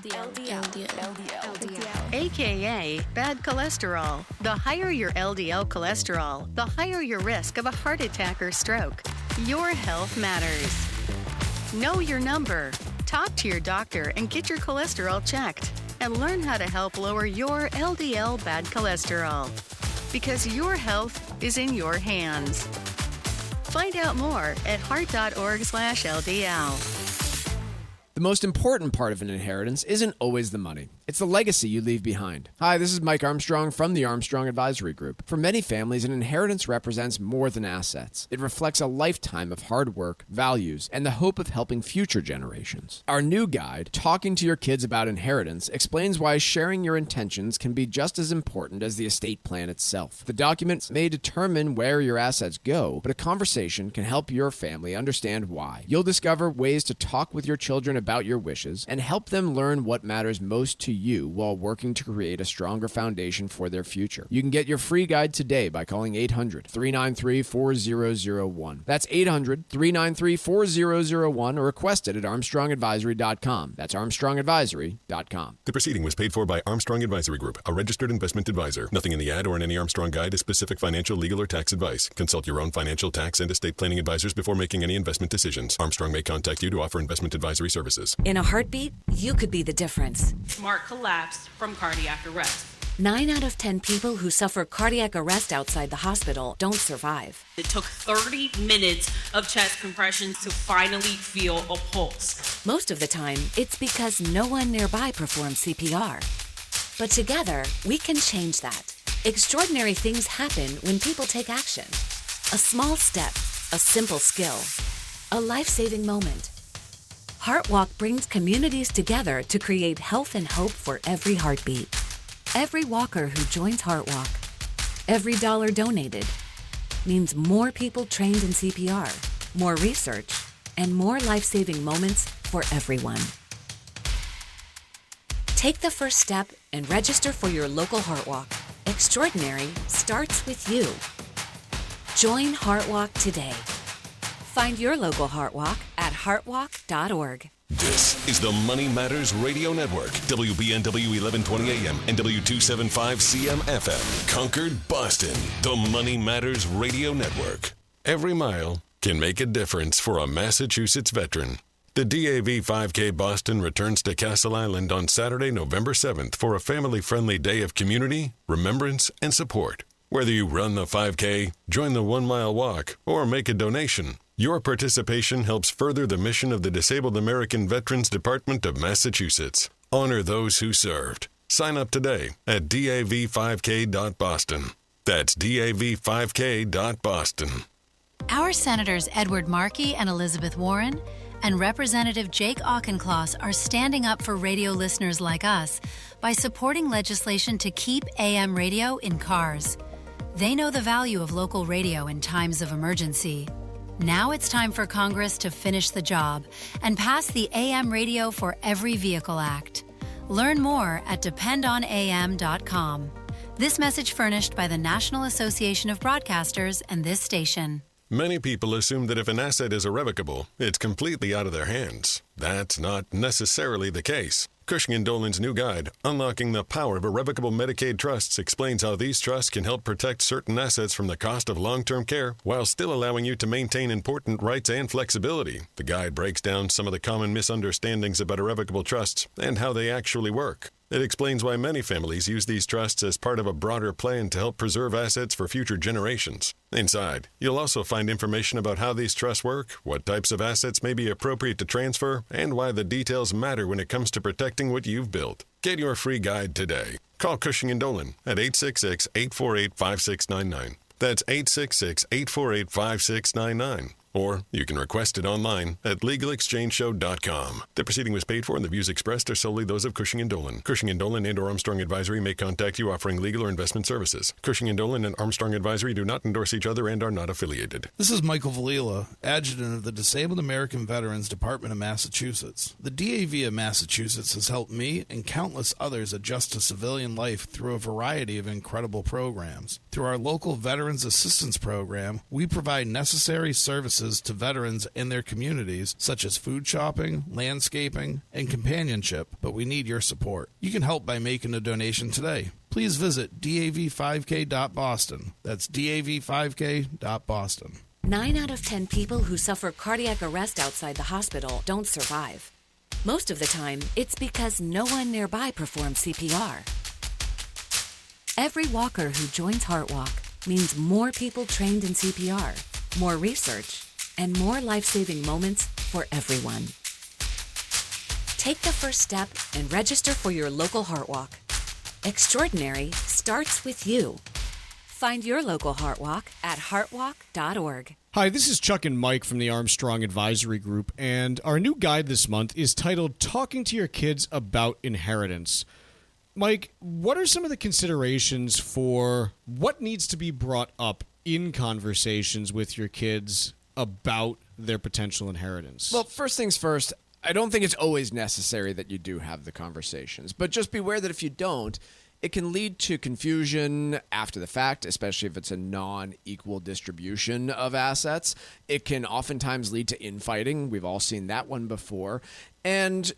AKA bad cholesterol. The higher your LDL cholesterol, the higher your risk of a heart attack or stroke. Your health matters. Know your number. Talk to your doctor and get your cholesterol checked. And learn how to help lower your LDL bad cholesterol. Because your health is in your hands. Find out more at heart.org/LDL. The most important part of an inheritance isn't always the money. It's the legacy you leave behind. Hi, this is Mike Armstrong from the Armstrong Advisory Group. For many families, an inheritance represents more than assets. It reflects a lifetime of hard work, values, and the hope of helping future generations. Our new guide, Talking to Your Kids About Inheritance, explains why sharing your intentions can be just as important as the estate plan itself. The documents may determine where your assets go, but a conversation can help your family understand why. You'll discover ways to talk with your children about your wishes and help them learn what matters most to you while working to create a stronger foundation for their future. You can get your free guide today by calling 800-393-4001. That's 800-393-4001 or request it at armstrongadvisory.com. That's armstrongadvisory.com. The proceeding was paid for by Armstrong Advisory Group, a registered investment advisor. Nothing in the ad or in any Armstrong guide is specific financial, legal, or tax advice. Consult your own financial, tax, and estate planning advisors before making any investment decisions. Armstrong may contact you to offer investment advisory services. In a heartbeat, you could be the difference. Marc collapsed from cardiac arrest. 9 out of 10 people who suffer cardiac arrest outside the hospital don't survive. It took 30 minutes of chest compressions to finally feel a pulse. Most of the time, it's because no one nearby performs CPR. But together, we can change that. Extraordinary things happen when people take action. A small step, a simple skill, a life-saving moment. HeartWalk brings communities together to create health and hope for every heartbeat. Every walker who joins HeartWalk Every dollar donated means more people trained in CPR, more research, and more life-saving moments for everyone. Take the first step and register for your local Heart Walk. Extraordinary starts with you. Join Heart Walk today. Find your local Heart Walk at heartwalk.org. This is the Money Matters Radio Network, WBNW 1120 AM and W275 CM FM, Concord, Boston. The Money Matters Radio Network. Every mile can make a difference for a Massachusetts veteran. The DAV 5K Boston returns to Castle Island on Saturday, November 7th for a family-friendly day of community, remembrance, and support. Whether you run the 5K, join the 1 mile walk, or make a donation, your participation helps further the mission of the Disabled American Veterans Department of Massachusetts. Honor those who served. Sign up today at dav5k.boston. That's dav5k.boston. Our Senators Edward Markey and Elizabeth Warren and Representative Jake Auchincloss are standing up for radio listeners like us by supporting legislation to keep AM radio in cars. They know the value of local radio in times of emergency. Now it's time for Congress to finish the job and pass the AM Radio for Every Vehicle Act. Learn more at dependonam.com. This message furnished by the National Association of Broadcasters and this station. Many people assume that if an asset is irrevocable, it's completely out of their hands. That's not necessarily the case. Cushing & Dolan's new guide, Unlocking the Power of Irrevocable Medicaid Trusts, explains how these trusts can help protect certain assets from the cost of long-term care while still allowing you to maintain important rights and flexibility. The guide breaks down some of the common misunderstandings about irrevocable trusts and how they actually work. It explains why many families use these trusts as part of a broader plan to help preserve assets for future generations. Inside, you'll also find information about how these trusts work, what types of assets may be appropriate to transfer, and why the details matter when it comes to protecting what you've built. Get your free guide today. Call Cushing & Dolan at 866-848-5699. That's 866-848-5699. Or you can request it online at LegalExchangeShow.com. The proceeding was paid for and the views expressed are solely those of Cushing & Dolan. Cushing & Dolan and or Armstrong Advisory may contact you offering legal or investment services. Cushing & Dolan and Armstrong Advisory do not endorse each other and are not affiliated. This is Michael Valila, Adjutant of the Disabled American Veterans Department of Massachusetts. The DAV of Massachusetts has helped me and countless others adjust to civilian life through a variety of incredible programs. Through our local Veterans Assistance Program, we provide necessary services to veterans and their communities, such as food shopping, landscaping, and companionship, but we need your support. You can help by making a donation today. Please visit dav5k.boston. That's dav5k.boston. 9 out of 10 people who suffer cardiac arrest outside the hospital don't survive. Most of the time, it's because no one nearby performs CPR. Every walker who joins Heart Walk means more people trained in CPR, more research, and more life-saving moments for everyone. Take the first step and register for your local Heart Walk. Extraordinary starts with you. Find your local Heart Walk at heartwalk.org. Hi, this is Chuck and Mike from the Armstrong Advisory Group, and our new guide this month is titled Talking to Your Kids About Inheritance. Mike, what are some of the considerations for what needs to be brought up in conversations with your kids about their potential inheritance? Well, first things first, I don't think it's always necessary that you do have the conversations, but just beware that if you don't, it can lead to confusion after the fact, especially if it's a non-equal distribution of assets. It can oftentimes lead to infighting. We've all seen that one before. And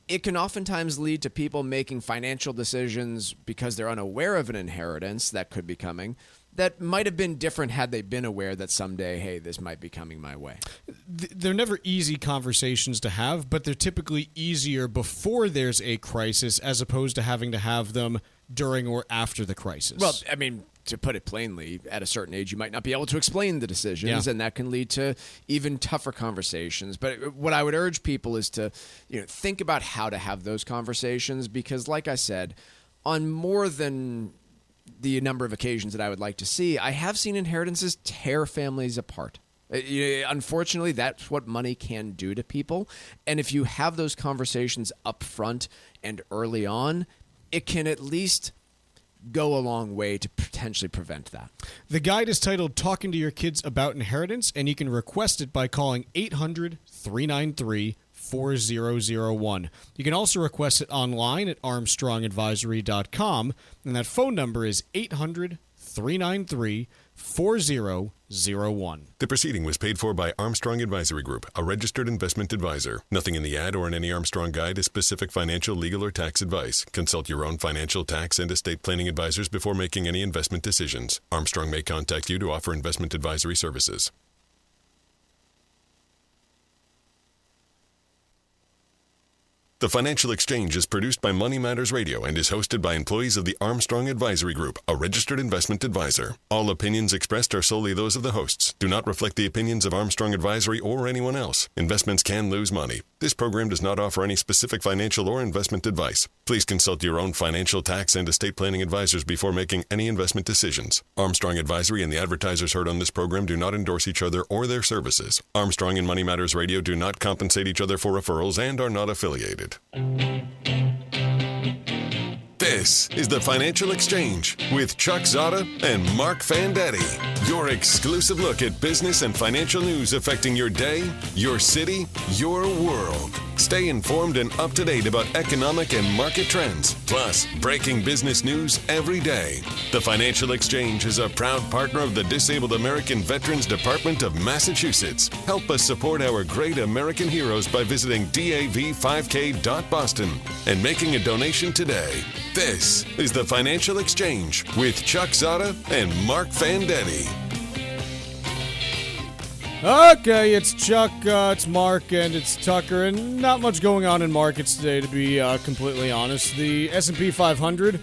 it can oftentimes lead to people making financial decisions because they're unaware of an inheritance that could be coming that might have been different had they been aware that someday, hey, this might be coming my way. They're never easy conversations to have, but they're typically easier before there's a crisis as opposed to having to have them during or after the crisis. Well, I mean, to put it plainly, at a certain age, you might not be able to explain the decisions, and that can lead to even tougher conversations. But what I would urge people is to, think about how to have those conversations because, like I said, on more than the number of occasions that I would like to see, I have seen inheritances tear families apart. Unfortunately, that's what money can do to people. And if you have those conversations up front and early on, it can at least go a long way to potentially prevent that. The guide is titled Talking to Your Kids About Inheritance, and you can request it by calling 800-393-4001. You can also request it online at armstrongadvisory.com, and that phone number is 800-393-4001. The proceeding was paid for by Armstrong Advisory Group, a registered investment advisor. Nothing in the ad or in any Armstrong guide is specific financial, legal, or tax advice. Consult your own financial, tax, and estate planning advisors before making any investment decisions. Armstrong may contact you to offer investment advisory services. The Financial Exchange is produced by Money Matters Radio and is hosted by employees of the Armstrong Advisory Group, a registered investment advisor. All opinions expressed are solely those of the hosts, do not reflect the opinions of Armstrong Advisory or anyone else. Investments can lose money. This program does not offer any specific financial or investment advice. Please consult your own financial, tax, and estate planning advisors before making any investment decisions. Armstrong Advisory and the advertisers heard on this program do not endorse each other or their services. Armstrong and Money Matters Radio do not compensate each other for referrals and are not affiliated. This is the Financial Exchange with Chuck Zodda and Marc Fandetti. Your exclusive look at business and financial news affecting your day, your city, your world. Stay informed and up to date about economic and market trends, plus breaking business news every day. The Financial Exchange is a proud partner of the Disabled American Veterans Department of Massachusetts. Help us support our great American heroes by visiting dav5k.boston and making a donation today. This is the Financial Exchange with Chuck Zodda and Marc Fandetti. Okay, it's Chuck, it's Mark, and it's Tucker, and not much going on in markets today, to be completely honest. The S&P 500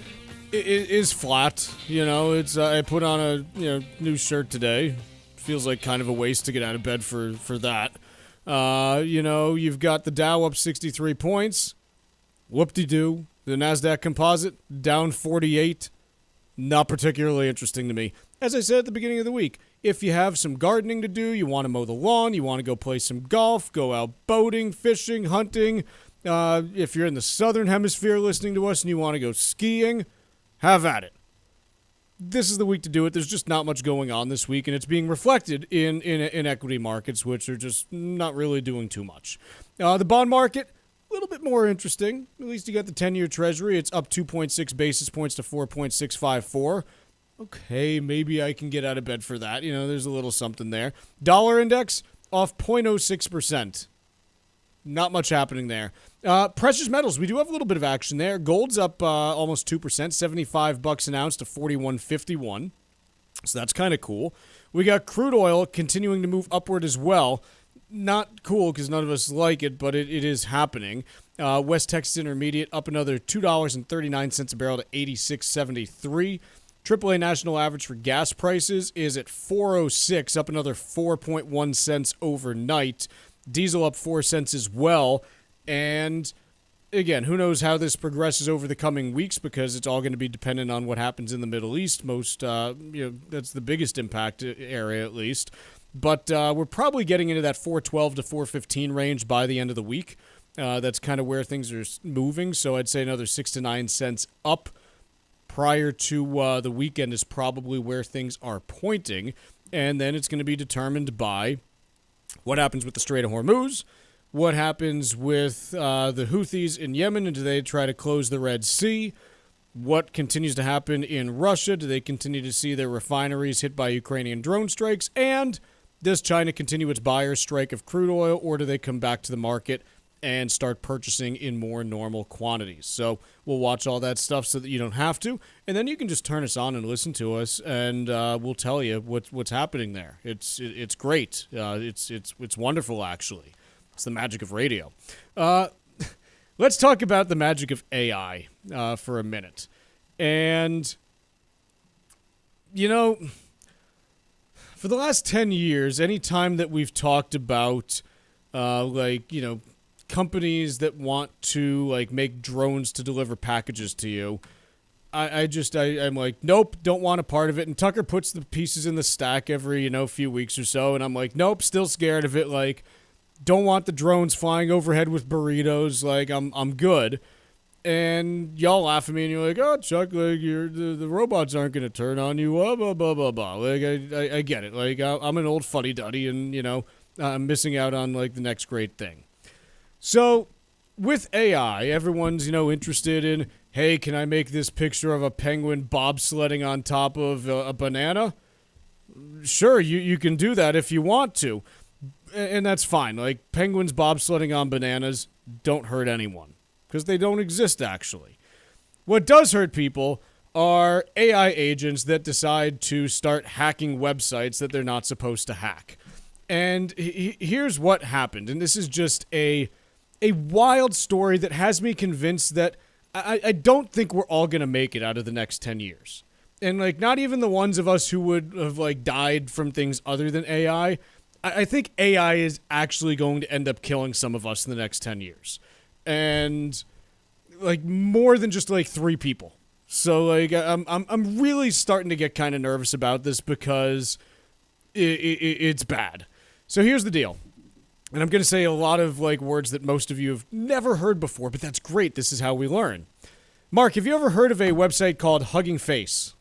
is flat. You know, it's I put on a new shirt today. Feels like kind of a waste to get out of bed for that. You've got the Dow up 63 points. Whoop-de-doo. The NASDAQ Composite down 48. Not particularly interesting to me. As I said at the beginning of the week, if you have some gardening to do, you want to mow the lawn, you want to go play some golf, go out boating, fishing, hunting. If you're in the southern hemisphere listening to us and you want to go skiing, have at it. This is the week to do it. There's just not much going on this week, and it's being reflected in equity markets, which are just not really doing too much. The bond market, a little bit more interesting. At least you got the 10-year Treasury. It's up 2.6 basis points to 4.654. Okay, maybe I can get out of bed for that. There's a little something there. Dollar index off 0.06%. Not much happening there. Precious metals, we do have a little bit of action there. Gold's up almost 2%, $75 an ounce to $41.51. So that's kind of cool. We got crude oil continuing to move upward as well. Not cool because none of us like it, but it is happening. West Texas Intermediate up another $2.39 a barrel to $86.73. AAA national average for gas prices is at $4.06, up another 4.1 cents overnight. Diesel up 4 cents as well. And again, who knows how this progresses over the coming weeks because it's all going to be dependent on what happens in the Middle East. That's the biggest impact area at least. But we're probably getting into that 4.12 to 4.15 range by the end of the week. That's kind of where things are moving. So I'd say another 6 to 9 cents up prior to the weekend is probably where things are pointing. And then it's going to be determined by what happens with the Strait of Hormuz, what happens with the Houthis in Yemen, and do they try to close the Red Sea? What continues to happen in Russia? Do they continue to see their refineries hit by Ukrainian drone strikes? And does China continue its buyer's strike of crude oil, or do they come back to the market and start purchasing in more normal quantities? So we'll watch all that stuff so that you don't have to, and then you can just turn us on and listen to us, and we'll tell you what's happening there. It's great. It's wonderful, actually. It's the magic of radio. Let's talk about the magic of AI for a minute. And, for the last 10 years, any time that we've talked about, companies that want to, make drones to deliver packages to you, I'm like, nope, don't want a part of it. And Tucker puts the pieces in the stack every, few weeks or so. And I'm like, nope, still scared of it. Don't want the drones flying overhead with burritos. I'm good. And y'all laugh at me, and you're like, "Oh, Chuck, like the robots aren't going to turn on you." Blah blah blah blah blah. Like I get it. Like I'm an old fuddy duddy, and I'm missing out on like the next great thing. So with AI, everyone's interested in, hey, can I make this picture of a penguin bobsledding on top of a banana? Sure, you can do that if you want to, and that's fine. Like penguins bobsledding on bananas don't hurt anyone, because they don't exist, actually. What does hurt people are AI agents that decide to start hacking websites that they're not supposed to hack. And here's what happened, and this is just a wild story that has me convinced that I don't think we're all going to make it out of the next 10 years. And, like, not even the ones of us who would have, like, died from things other than AI. I think AI is actually going to end up killing some of us in the next 10 years. And like more than just like 3 people. So like I'm really starting to get kind of nervous about this because it's bad. So here's the deal. And I'm going to say a lot of like words that most of you have never heard before, but that's great. This is how we learn. Mark, have you ever heard of a website called Hugging Face?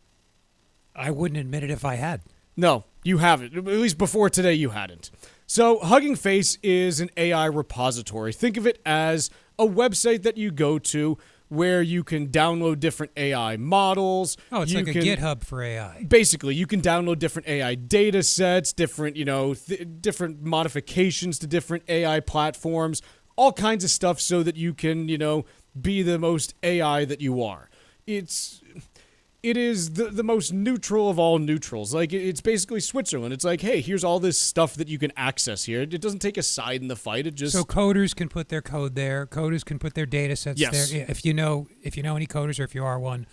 I wouldn't admit it if I had. No, you haven't. At least before today, you hadn't. So Hugging Face is an AI repository. Think of it as a website that you go to where you can download different AI models. Oh, it's like a GitHub for AI. Basically, you can download different AI data sets, different, different modifications to different AI platforms, all kinds of stuff so that you can, be the most AI that you are. It is the most neutral of all neutrals. Like, it's basically Switzerland. It's like, hey, here's all this stuff that you can access here. It doesn't take a side in the fight. It just... So coders can put their code there. Coders can put their data sets yes. there. If you know any coders or if you are one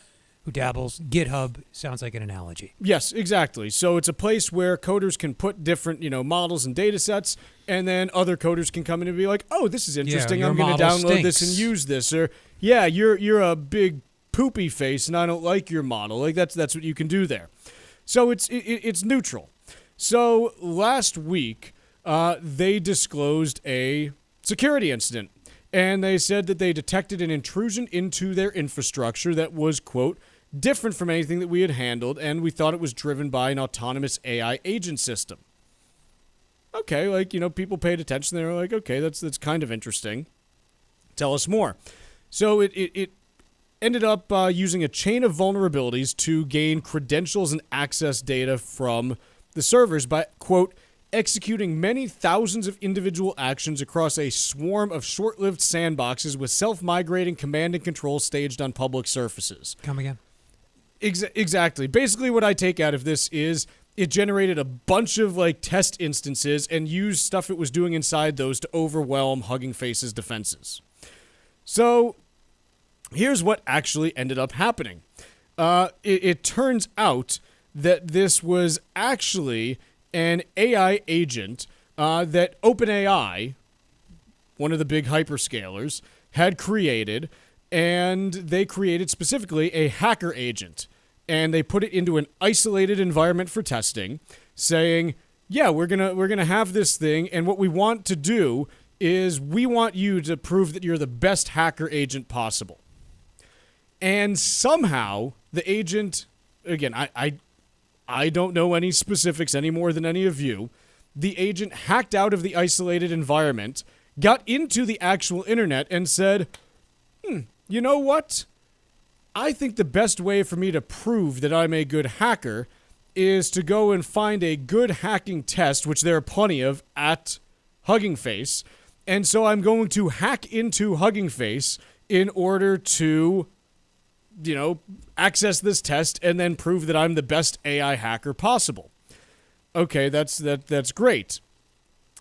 who dabbles, GitHub sounds like an analogy. Yes, exactly. So it's a place where coders can put different, models and data sets, and then other coders can come in and be like, oh, this is interesting. I'm going to download this and use this. Or, yeah, you're a big poopy face and I don't like your model. Like that's what you can do there. So it's neutral. So last week they disclosed a security incident, and they said that they detected an intrusion into their infrastructure that was, quote, different from anything that we had handled, and we thought it was driven by an autonomous AI agent system. Okay, like, people paid attention. They were like, okay, that's kind of interesting. Tell us more. So it ended up using a chain of vulnerabilities to gain credentials and access data from the servers by, quote, executing many thousands of individual actions across a swarm of short-lived sandboxes with self-migrating command and control staged on public surfaces. Come again? Exactly. Basically what I take out of this is it generated a bunch of like test instances and used stuff it was doing inside those to overwhelm Hugging Face's defenses. So here's what actually ended up happening. It turns out that this was actually an AI agent that OpenAI, one of the big hyperscalers, had created, and they created specifically a hacker agent. And they put it into an isolated environment for testing, saying, yeah, we're gonna have this thing, and what we want to do is we want you to prove that you're the best hacker agent possible. And somehow the agent, again, I don't know any specifics any more than any of you. The agent hacked out of the isolated environment, got into the actual internet, and said, you know what? I think the best way for me to prove that I'm a good hacker is to go and find a good hacking test, which there are plenty of at Hugging Face. And so I'm going to hack into Hugging Face in order to, access this test and then prove that I'm the best AI hacker possible. Okay, that's great.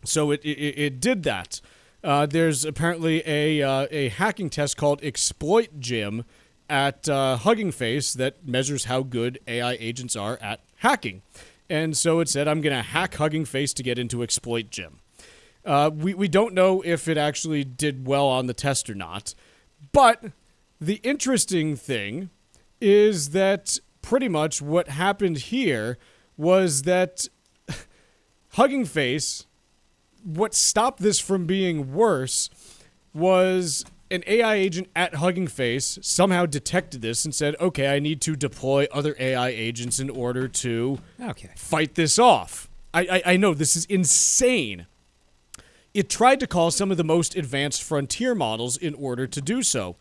So it did that. There's apparently a hacking test called Exploit Gym at Hugging Face that measures how good AI agents are at hacking. And so it said, I'm going to hack Hugging Face to get into Exploit Gym. We don't know if it actually did well on the test or not. But the interesting thing is that pretty much what happened here was that Hugging Face, what stopped this from being worse was an AI agent at Hugging Face somehow detected this and said, okay, I need to deploy other AI agents in order to fight this off. I know, this is insane. It tried to call some of the most advanced frontier models in order to do so.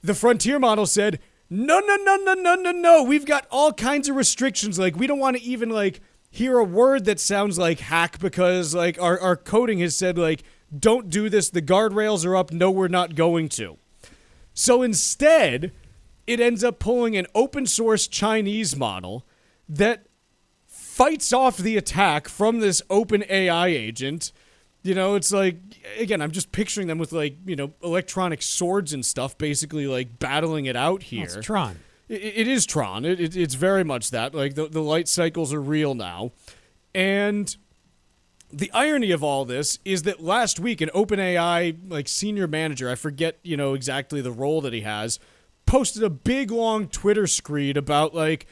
The frontier model said, no, we've got all kinds of restrictions. Like, we don't want to even, like, hear a word that sounds like hack because, like, our coding has said, like, don't do this. The guardrails are up. No, we're not going to. So instead, it ends up pulling an open source Chinese model that fights off the attack from this OpenAI agent. You know, it's like, again, I'm just picturing them with, like, you know, electronic swords and stuff, basically, like, battling it out here. It's Tron. It is Tron. It's very much that. Like, the light cycles are real now. And the irony of all this is that last week, an OpenAI, like, senior manager, I forget, you know, exactly the role that he has, posted a big, long Twitter screed about, like,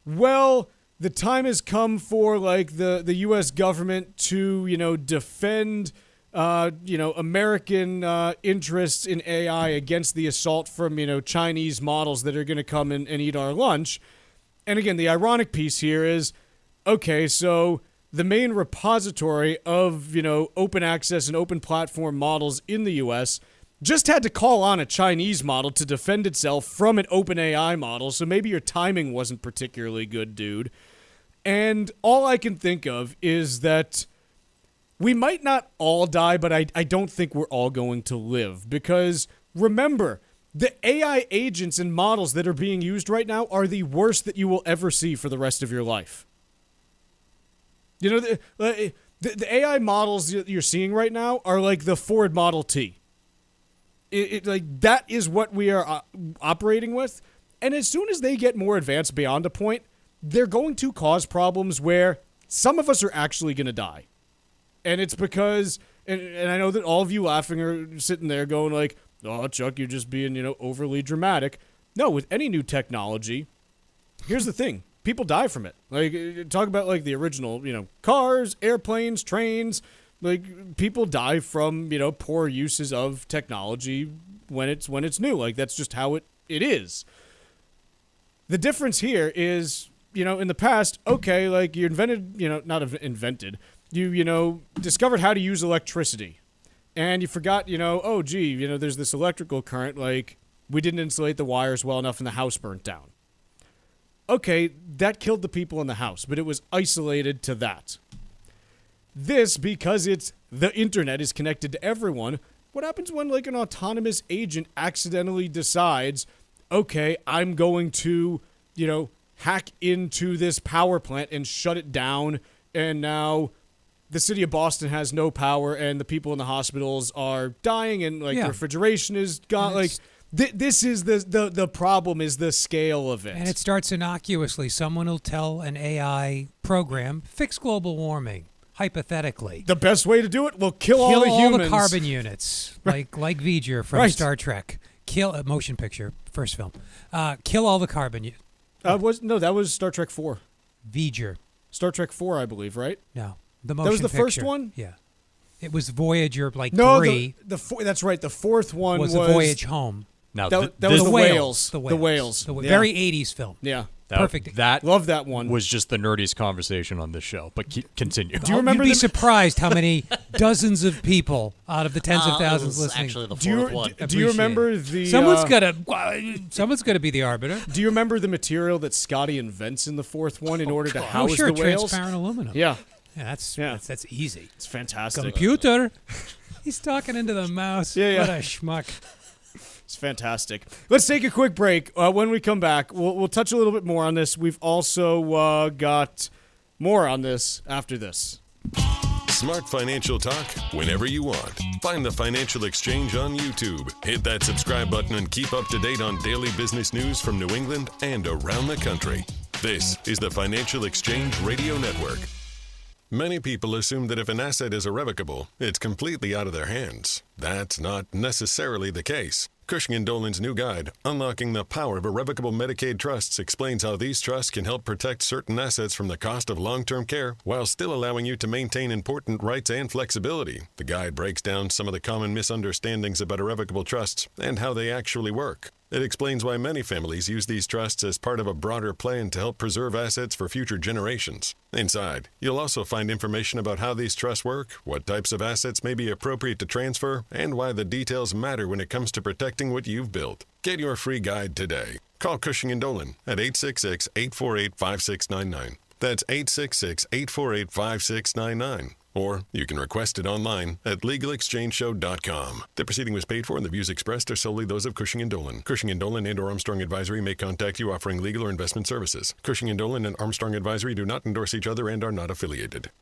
well, the time has come for, like, the U.S. government to, you know, defend, you know, American interests in AI against the assault from, you know, Chinese models that are going to come and eat our lunch. And again, the ironic piece here is, okay, so the main repository of, you know, open access and open platform models in the U.S. just had to call on a Chinese model to defend itself from an OpenAI model, so maybe your timing wasn't particularly good, dude. And all I can think of is that we might not all die, but I don't think we're all going to live. Because remember, the AI agents and models that are being used right now are the worst that you will ever see for the rest of your life. You know, the AI models you're seeing right now are like the Ford Model T. Like, that is what we are operating with. And as soon as they get more advanced beyond a point, they're going to cause problems where some of us are actually going to die. And it's because, and I know that all of you laughing are sitting there going like, oh, Chuck, you're just being, you know, overly dramatic. No, with any new technology, here's the thing. People die from it. Like, talk about, like, the original, you know, cars, airplanes, trains. Like, people die from, you know, poor uses of technology when it's new. Like, that's just how it is. The difference here is, you know, in the past, okay, like, you invented, you know, not invented, you know, discovered how to use electricity. And you forgot, you know, oh, gee, you know, there's this electrical current, like, we didn't insulate the wires well enough and the house burnt down. Okay, that killed the people in the house, but it was isolated to that. This, because it's the internet is connected to everyone, what happens when, like, an autonomous agent accidentally decides, okay, I'm going to, you know, hack into this power plant and shut it down, and now the city of Boston has no power and the people in the hospitals are dying and, like, refrigeration is gone. Like, this is the problem, is the scale of it. And it starts innocuously. Someone will tell an AI program, fix global warming, hypothetically. The best way to do it? Well, kill all the humans. Kill all the carbon units, like V'ger from Star Trek. Kill a motion picture, first film. Kill all the carbon units. That was Star Trek 4. V'ger. Star Trek 4, I believe, right? No. The motion that was the picture. First one? Yeah. It was Voyager, like, 3. That's right. The fourth one was The Voyage Home. Now, that was the whales. The whales. Very 80s film. Yeah. Perfect. Love that one. Was just the nerdiest conversation on this show, but continue. Do you remember? You'd be surprised how many dozens of people out of the tens of thousands listening. Actually, the fourth one. Do you remember the? Someone's gotta be the arbiter. Do you remember the material that Scotty invents in the fourth one in order to house the whales? Transparent aluminum. Yeah. That's easy. It's fantastic. Computer. He's talking into the mouse. Yeah. What a schmuck. It's fantastic. Let's take a quick break. When we come back, we'll touch a little bit more on this. We've also got more on this after this. Smart financial talk whenever you want. Find the Financial Exchange on YouTube. Hit that subscribe button and keep up to date on daily business news from New England and around the country. This is the Financial Exchange Radio Network. Many people assume that if an asset is irrevocable, it's completely out of their hands. That's not necessarily the case. Cushing & Dolan's new guide, Unlocking the Power of Irrevocable Medicaid Trusts, explains how these trusts can help protect certain assets from the cost of long-term care while still allowing you to maintain important rights and flexibility. The guide breaks down some of the common misunderstandings about irrevocable trusts and how they actually work. It explains why many families use these trusts as part of a broader plan to help preserve assets for future generations. Inside, you'll also find information about how these trusts work, what types of assets may be appropriate to transfer, and why the details matter when it comes to protecting what you've built. Get your free guide today. Call Cushing & Dolan at 866-848-5699. That's 866-848-5699. Or you can request it online at LegalExchangeShow.com. The proceeding was paid for and the views expressed are solely those of Cushing & Dolan. Cushing & Dolan and or Armstrong Advisory may contact you offering legal or investment services. Cushing & Dolan and Armstrong Advisory do not endorse each other and are not affiliated.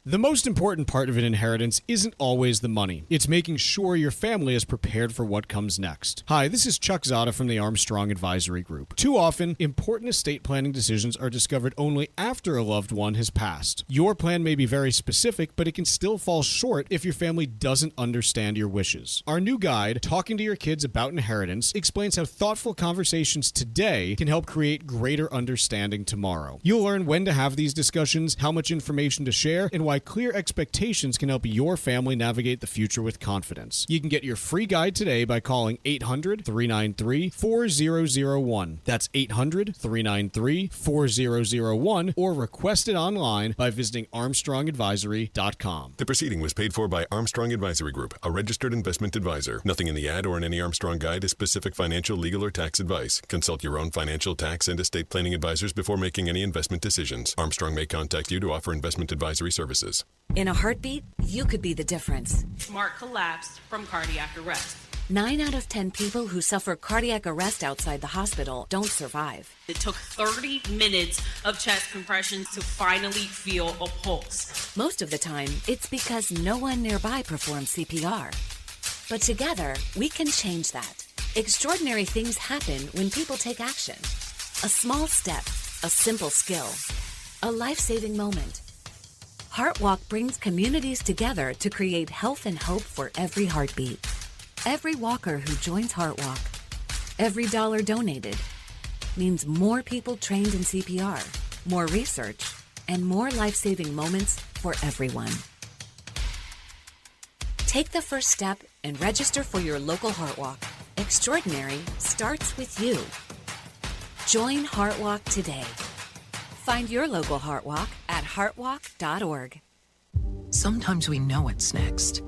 The most important part of an inheritance isn't always the money. It's making sure your family is prepared for what comes next. Hi, this is Chuck Zodda from the Armstrong Advisory Group. Too often, important estate planning decisions are discovered only after a loved one has passed. Your plan may be very specific, but it can still fall short if your family doesn't understand your wishes. Our new guide, Talking to Your Kids About Inheritance, explains how thoughtful conversations today can help create greater understanding tomorrow. You'll learn when to have these discussions, how much information to share, and why clear expectations can help your family navigate the future with confidence. You can get your free guide today by calling 800-393-4001. That's 800-393-4001, or request it online by visiting ArmstrongAdvisory.com. The proceeding was paid for by Armstrong Advisory Group, a registered investment advisor. Nothing in the ad or in any Armstrong guide is specific financial, legal, or tax advice. Consult your own financial, tax, and estate planning advisors before making any investment decisions. Armstrong may contact you to offer investment advisory services. In a heartbeat, you could be the difference. Marc collapsed from cardiac arrest. 9 out of 10 people who suffer cardiac arrest outside the hospital don't survive. It took 30 minutes of chest compressions to finally feel a pulse. Most of the time, it's because no one nearby performs CPR. But together, we can change that. Extraordinary things happen when people take action. A small step, a simple skill, a life-saving moment. HeartWalk brings communities together to create health and hope for every heartbeat. Every walker who joins HeartWalk, every dollar donated, means more people trained in CPR, more research, and more life-saving moments for everyone. Take the first step and register for your local HeartWalk. Extraordinary starts with you. Join HeartWalk today. Find your local HeartWalk at heartwalk.org. Sometimes we know what's next.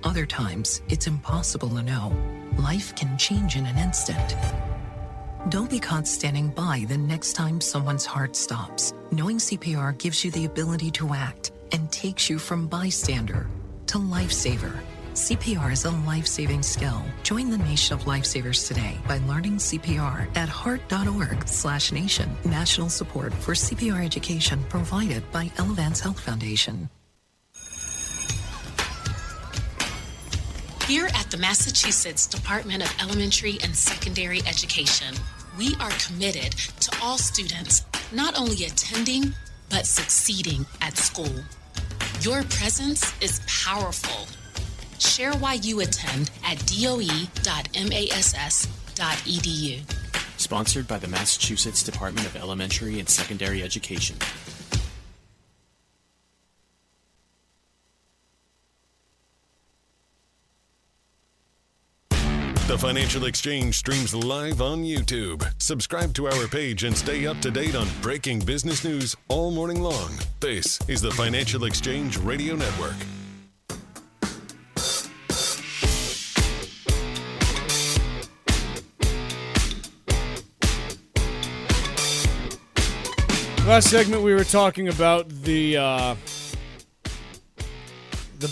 Other times, it's impossible to know. Life can change in an instant. Don't be caught standing by the next time someone's heart stops. Knowing CPR gives you the ability to act and takes you from bystander to lifesaver. CPR is a life-saving skill. Join the nation of lifesavers today by learning CPR at heart.org/nation. National support for CPR education provided by Elevance Health Foundation. Here at the Massachusetts Department of Elementary and Secondary Education, we are committed to all students not only attending, but succeeding at school. Your presence is powerful. Share why you attend at doe.mass.edu. Sponsored by the Massachusetts Department of Elementary and Secondary Education. The Financial Exchange streams live on YouTube. Subscribe to our page and stay up to date on breaking business news all morning long. This is the Financial Exchange Radio Network. Last segment, we were talking about the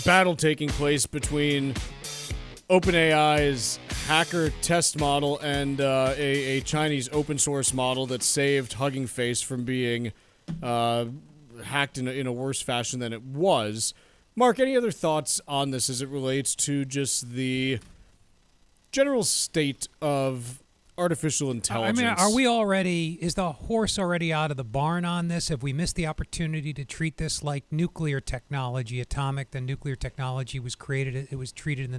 battle taking place between OpenAI's hacker test model and a Chinese open source model that saved Hugging Face from being hacked in a worse fashion than it was. Mark, any other thoughts on this as it relates to just the general state of artificial intelligence? I mean, is the horse already out of the barn on this? Have we missed the opportunity to treat this like nuclear technology, the nuclear technology was created, it was treated in the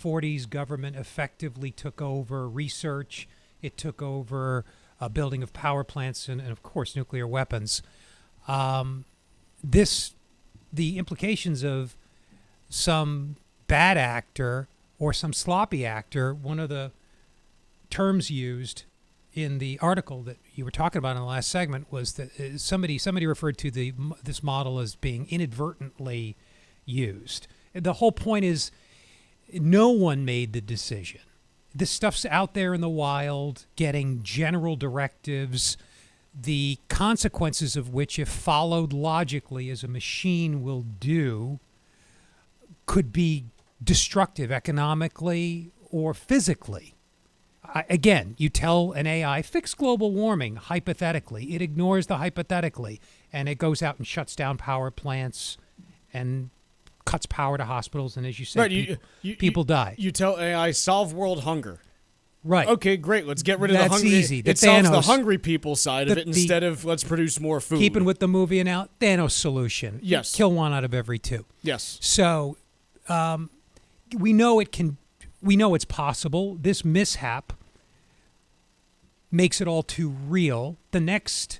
40s, government effectively took over research. It took over building of power plants and of course, nuclear weapons. The implications of some bad actor or some sloppy actor, one of the terms used in the article that you were talking about in the last segment was that somebody referred to this model as being inadvertently used. The whole point is no one made the decision. This stuff's out there in the wild, getting general directives, the consequences of which, if followed logically as a machine will do, could be destructive economically or physically. Again, you tell an AI, fix global warming, hypothetically. It ignores the hypothetically, and it goes out and shuts down power plants and cuts power to hospitals, and as you said, people die. You tell AI, solve world hunger. Right. Okay, great. Let's get rid of the That's hungry. easy. It solves the hungry people side of it instead of let's produce more food. Keeping with the movie and out, Thanos solution. Yes. Kill one out of every two. Yes. So we know it's possible. This mishap makes it all too real. The next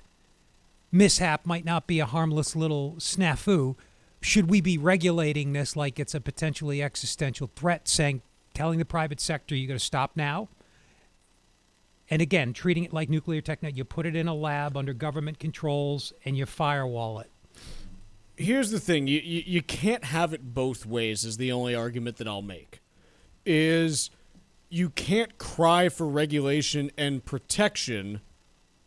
mishap might not be a harmless little snafu. Should we be regulating this like it's a potentially existential threat, telling the private sector you got to stop now? And again, treating it like nuclear technology, you put it in a lab under government controls and you firewall it. Here's the thing. You can't have it both ways is the only argument that I'll make. Is you can't cry for regulation and protection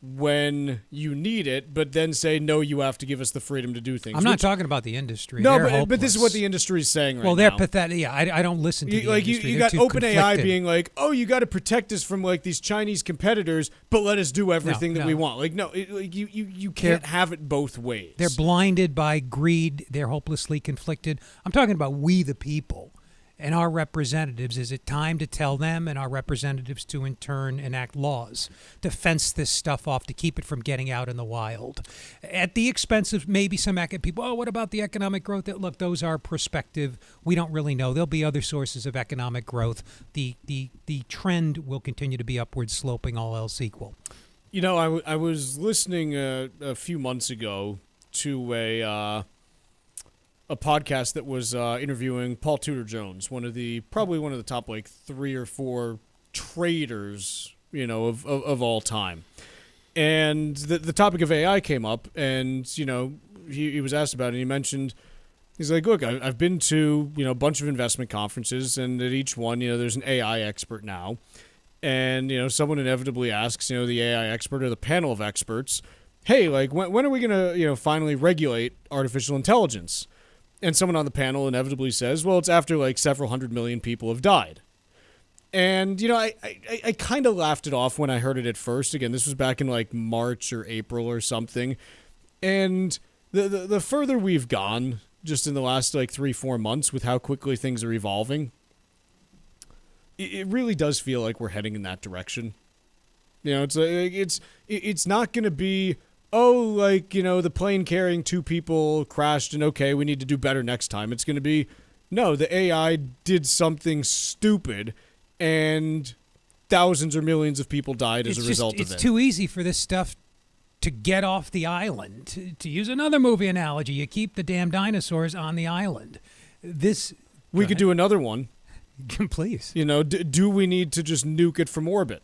when you need it, but then say, no, you have to give us the freedom to do things. I'm not talking about the industry. No, they're but this is what the industry is saying right now. Well, they're pathetic. Yeah, I don't listen to the industry. You got OpenAI being like, oh, you got to protect us from like these Chinese competitors, but let us do everything that we want. Like, no, you can't have it both ways. They're blinded by greed. They're hopelessly conflicted. I'm talking about we the people. And our representatives, is it time to tell them and our representatives to in turn enact laws to fence this stuff off, to keep it from getting out in the wild? At the expense of maybe some people, oh, what about the economic growth? Look, those are prospective. We don't really know. There'll be other sources of economic growth. The trend will continue to be upward sloping, all else equal. You know, I was listening a few months ago to a podcast that was interviewing Paul Tudor Jones, probably one of the top like 3 or 4 traders, of all time. And the topic of AI came up, and he was asked about it. And he mentioned, he's like, look, I've been to a bunch of investment conferences, and at each one, there's an AI expert now, and someone inevitably asks, the AI expert or the panel of experts, hey, like when are we gonna finally regulate artificial intelligence? And someone on the panel inevitably says, well, it's after like several 100 million people have died. And, I kind of laughed it off when I heard it at first. Again, this was back in like March or April or something. And the further we've gone just in the last like 3-4 months with how quickly things are evolving, it really does feel like we're heading in that direction. It's not going to be, oh, like, the plane carrying 2 people crashed and okay, we need to do better next time. It's going to be, no, the AI did something stupid and thousands or millions of people died as a result of it. It's too easy for this stuff to get off the island. To use another movie analogy, you keep the damn dinosaurs on the island. We could do another one. Please. Do we need to just nuke it from orbit?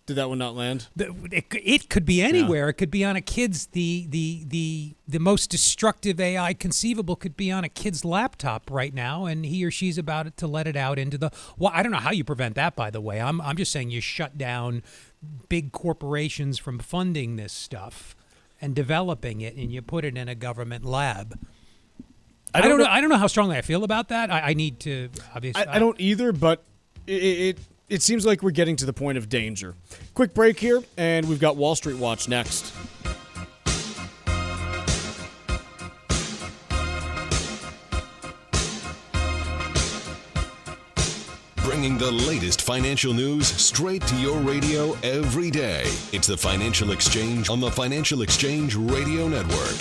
Did that one not land? It could be anywhere. Yeah. It could be on a kid's the most destructive AI conceivable could be on a kid's laptop right now, and he or she's about to let it out into the. Well, I don't know how you prevent that. By the way, I'm just saying you shut down big corporations from funding this stuff and developing it, and you put it in a government lab. I don't know how strongly I feel about that. I need to obviously. I don't either, but it seems like we're getting to the point of danger. Quick break here, and we've got Wall Street Watch next. Bringing the latest financial news straight to your radio every day. It's the Financial Exchange on the Financial Exchange Radio Network.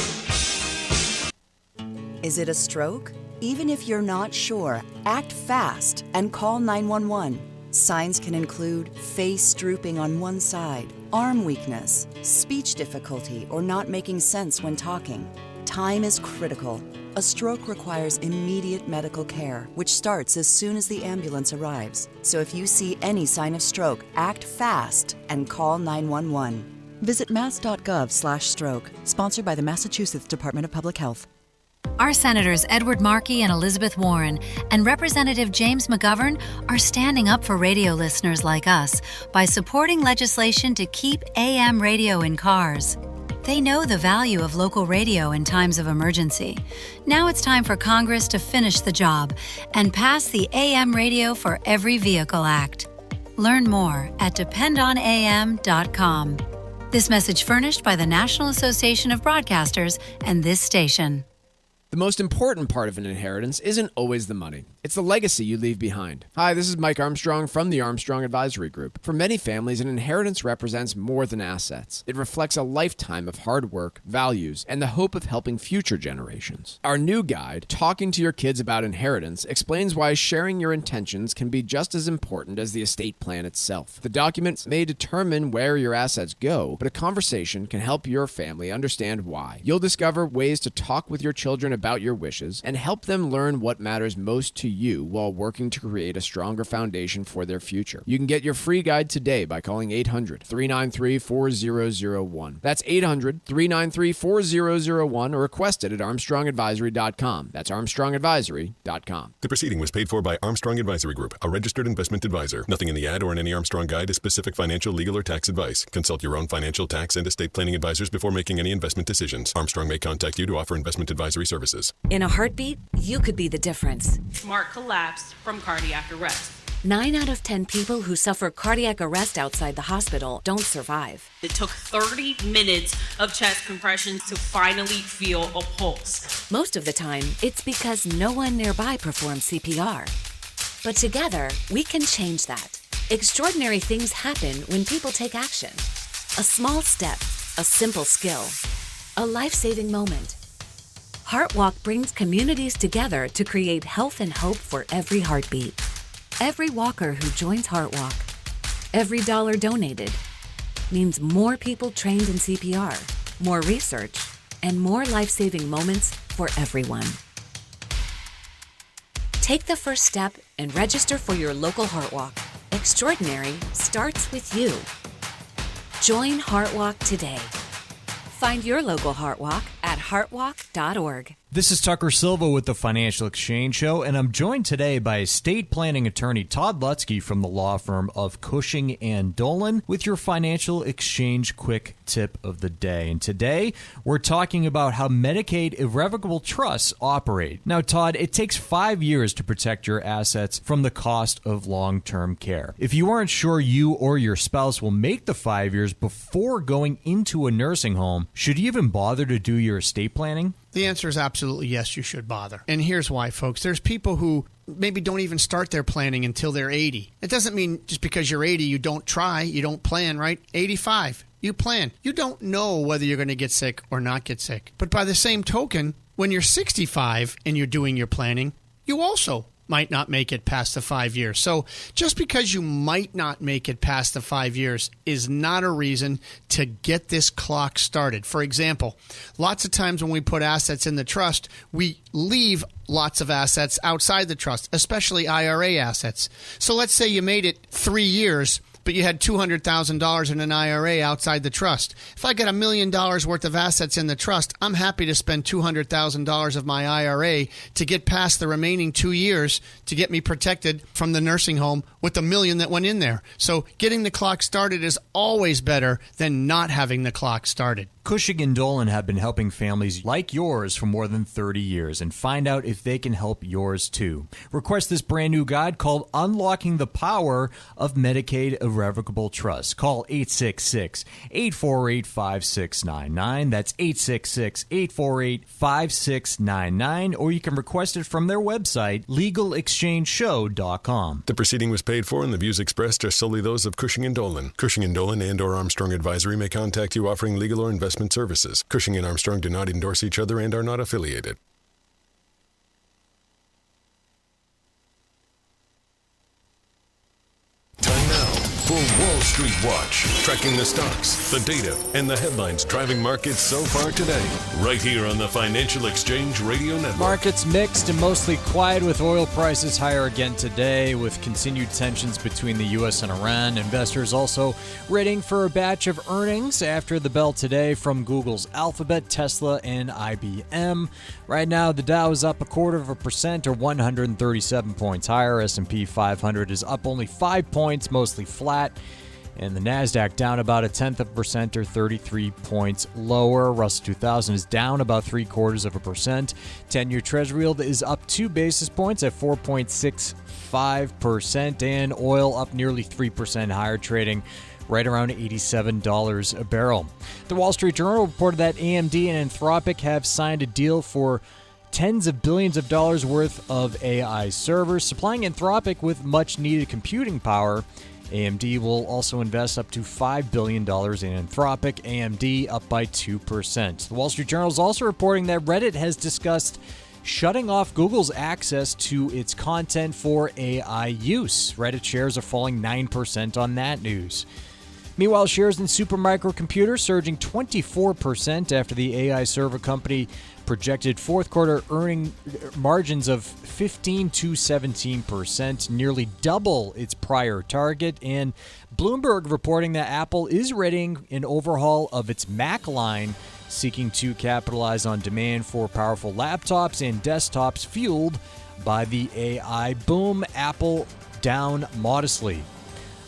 Is it a stroke? Even if you're not sure, act fast and call 911. Signs can include face drooping on one side, arm weakness, speech difficulty, or not making sense when talking. Time is critical. A stroke requires immediate medical care, which starts as soon as the ambulance arrives. So if you see any sign of stroke, act fast and call 911. Visit mass.gov/stroke, sponsored by the Massachusetts Department of Public Health. Our Senators Edward Markey and Elizabeth Warren and Representative James McGovern are standing up for radio listeners like us by supporting legislation to keep AM radio in cars. They know the value of local radio in times of emergency. Now it's time for Congress to finish the job and pass the AM Radio for Every Vehicle Act. Learn more at dependonam.com. This message furnished by the National Association of Broadcasters and this station. The most important part of an inheritance isn't always the money. It's the legacy you leave behind. Hi, this is Mike Armstrong from the Armstrong Advisory Group. For many families, an inheritance represents more than assets. It reflects a lifetime of hard work, values, and the hope of helping future generations. Our new guide, Talking to Your Kids About Inheritance, explains why sharing your intentions can be just as important as the estate plan itself. The documents may determine where your assets go, but a conversation can help your family understand why. You'll discover ways to talk with your children about your wishes and help them learn what matters most to you while working to create a stronger foundation for their future. You can get your free guide today by calling 800-393-4001. That's 800-393-4001 or request it at armstrongadvisory.com. That's armstrongadvisory.com. The proceeding was paid for by Armstrong Advisory Group, a registered investment advisor. Nothing in the ad or in any Armstrong guide is specific financial, legal, or tax advice. Consult your own financial, tax, and estate planning advisors before making any investment decisions. Armstrong may contact you to offer investment advisory services. In a heartbeat, you could be the difference. Marc collapsed from cardiac arrest. 9 out of 10 people who suffer cardiac arrest outside the hospital don't survive. It took 30 minutes of chest compressions to finally feel a pulse. Most of the time, it's because no one nearby performs CPR. But together, we can change that. Extraordinary things happen when people take action. A small step, a simple skill, a life-saving moment. HeartWalk brings communities together to create health and hope for every heartbeat. Every walker who joins HeartWalk, every dollar donated, means more people trained in CPR, more research, and more life-saving moments for everyone. Take the first step and register for your local HeartWalk. Extraordinary starts with you. Join HeartWalk today. Find your local HeartWalk at heartwalk.org. This is Tucker Silva with the Financial Exchange Show, and I'm joined today by estate planning attorney Todd Lutzke from the law firm of Cushing & Dolan with your Financial Exchange quick tip of the day. And today, we're talking about how Medicaid irrevocable trusts operate. Now, Todd, it takes 5 years to protect your assets from the cost of long-term care. If you aren't sure you or your spouse will make the 5 years before going into a nursing home, should you even bother to do your estate planning? The answer is absolutely yes, you should bother. And here's why, folks. There's people who maybe don't even start their planning until they're 80. It doesn't mean just because you're 80 you don't try, you don't plan, right? 85, you plan. You don't know whether you're going to get sick or not get sick. But by the same token, when you're 65 and you're doing your planning, you also might not make it past the 5 years. So just because you might not make it past the 5 years is not a reason to get this clock started. For example, lots of times when we put assets in the trust, we leave lots of assets outside the trust, especially IRA assets. So let's say you made it 3 years, but you had $200,000 in an IRA outside the trust. If I got $1 million worth of assets in the trust, I'm happy to spend $200,000 of my IRA to get past the remaining 2 years to get me protected from the nursing home with the $1 million that went in there. So getting the clock started is always better than not having the clock started. Cushing & Dolan have been helping families like yours for more than 30 years, and find out if they can help yours too. Request this brand new guide called Unlocking the Power of Medicaid Irrevocable Trust. Call 866-848-5699. That's 866-848-5699, or you can request it from their website, legalexchangeshow.com. The proceeding was paid for, and the views expressed are solely those of Cushing & Dolan. Cushing & Dolan and or Armstrong Advisory may contact you offering legal or investment services. Cushing & Armstrong do not endorse each other and are not affiliated. for Wall Street Watch, tracking the stocks, the data, and the headlines driving markets so far today, right here on the Financial Exchange Radio Network. Markets mixed and mostly quiet, with oil prices higher again today, with continued tensions between the U.S. and Iran. Investors also waiting for a batch of earnings after the bell today from Google's Alphabet, Tesla, and IBM. Right now, the Dow is up 0.25% or 137 points higher. S&P 500 is up only 5 points, mostly flat. And the NASDAQ down about 0.1% or 33 points lower. Russell 2000 is down about 0.75%. 10-year Treasury yield is up 2 basis points at 4.65%. And oil up nearly 3% higher, trading right around $87 a barrel. The Wall Street Journal reported that AMD and Anthropic have signed a deal for tens of billions of dollars worth of AI servers, supplying Anthropic with much-needed computing power. AMD will also invest up to $5 billion in Anthropic, AMD up by 2%. The Wall Street Journal is also reporting that Reddit has discussed shutting off Google's access to its content for AI use. Reddit shares are falling 9% on that news. Meanwhile, shares in Supermicro Computer surging 24% after the AI server company projected fourth quarter earning margins of 15 to 17%, nearly double its prior target. And Bloomberg reporting that Apple is readying an overhaul of its Mac line, seeking to capitalize on demand for powerful laptops and desktops fueled by the AI boom. Apple down modestly.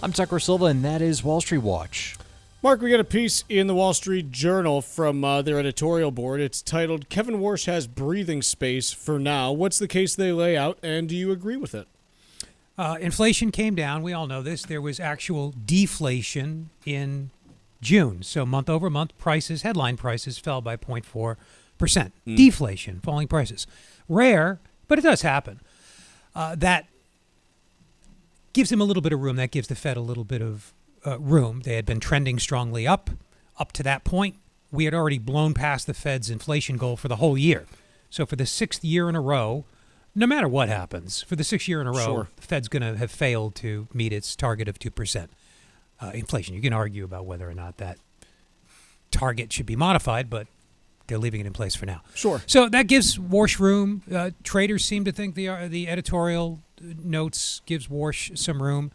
I'm Tucker Silva, and that is Wall Street Watch. Mark, we got a piece in the Wall Street Journal from their editorial board. It's titled, Kevin Warsh has breathing space for now. What's the case they lay out, and do you agree with it? Inflation came down. We all know this. There was actual deflation in June. So month over month, prices, headline prices, fell by 0.4%. Deflation, falling prices. Rare, but it does happen. That gives him a little bit of room. That gives the Fed a little bit of room. They had been trending strongly up to that point. We had already blown past the Fed's inflation goal for the whole year. So for the 6th year in a row, no matter what happens, for the 6th year in a row, the Fed's going to have failed to meet its target of 2% inflation. You can argue about whether or not that target should be modified, but they're leaving it in place for now. Sure. So that gives Warsh room. Traders seem to think the editorial notes gives Warsh some room.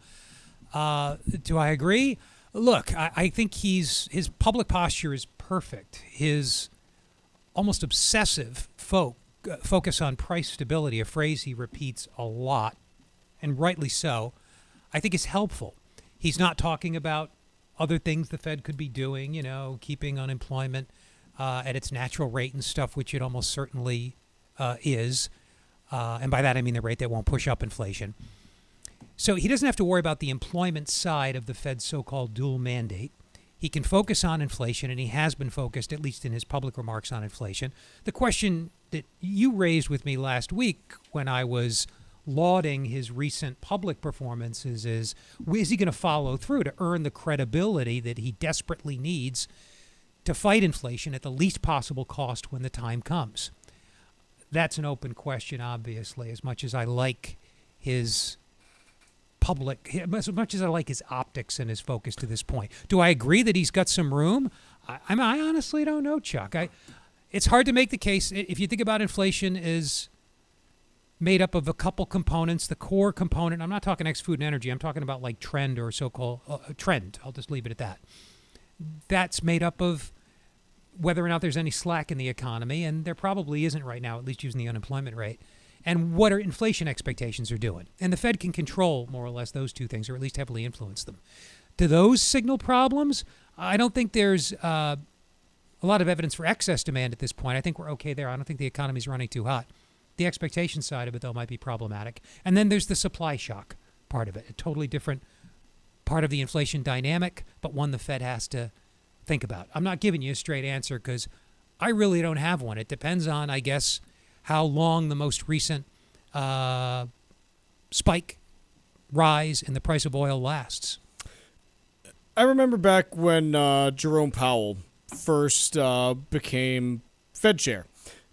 Do I agree? Look, I think his public posture is perfect. His almost obsessive focus on price stability, a phrase he repeats a lot, and rightly so, I think is helpful. He's not talking about other things the Fed could be doing, keeping unemployment at its natural rate and stuff, which it almost certainly is. And by that, I mean the rate that won't push up inflation. So he doesn't have to worry about the employment side of the Fed's so-called dual mandate. He can focus on inflation, and he has been focused, at least in his public remarks, on inflation. The question that you raised with me last week when I was lauding his recent public performances is he going to follow through to earn the credibility that he desperately needs to fight inflation at the least possible cost when the time comes? That's an open question, obviously, as much as I like his as much as I like his optics and his focus to this point. Do I agree that he's got some room? I honestly don't know, Chuck. It's hard to make the case. If you think about inflation is made up of a couple components, the core component, I'm not talking ex-food and energy, I'm talking about like trend or so-called trend. I'll just leave it at that. That's made up of whether or not there's any slack in the economy, and there probably isn't right now, at least using the unemployment rate, and what our inflation expectations are doing. And the Fed can control more or less those two things, or at least heavily influence them. Do those signal problems? I don't think there's a lot of evidence for excess demand at this point. I think we're okay there. I don't think the economy's running too hot. The expectation side of it, though, might be problematic. And then there's the supply shock part of it, a totally different part of the inflation dynamic, but one the Fed has to think about. I'm not giving you a straight answer because I really don't have one. It depends on, I guess, how long the most recent spike, rise in the price of oil lasts. I remember back when Jerome Powell first became Fed chair.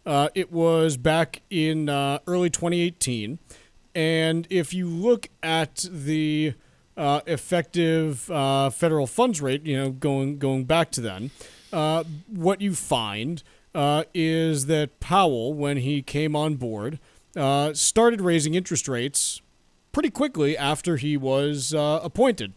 It was back in early 2018. And if you look at the effective federal funds rate, going back to then, what you find is that Powell, when he came on board, started raising interest rates pretty quickly after he was appointed.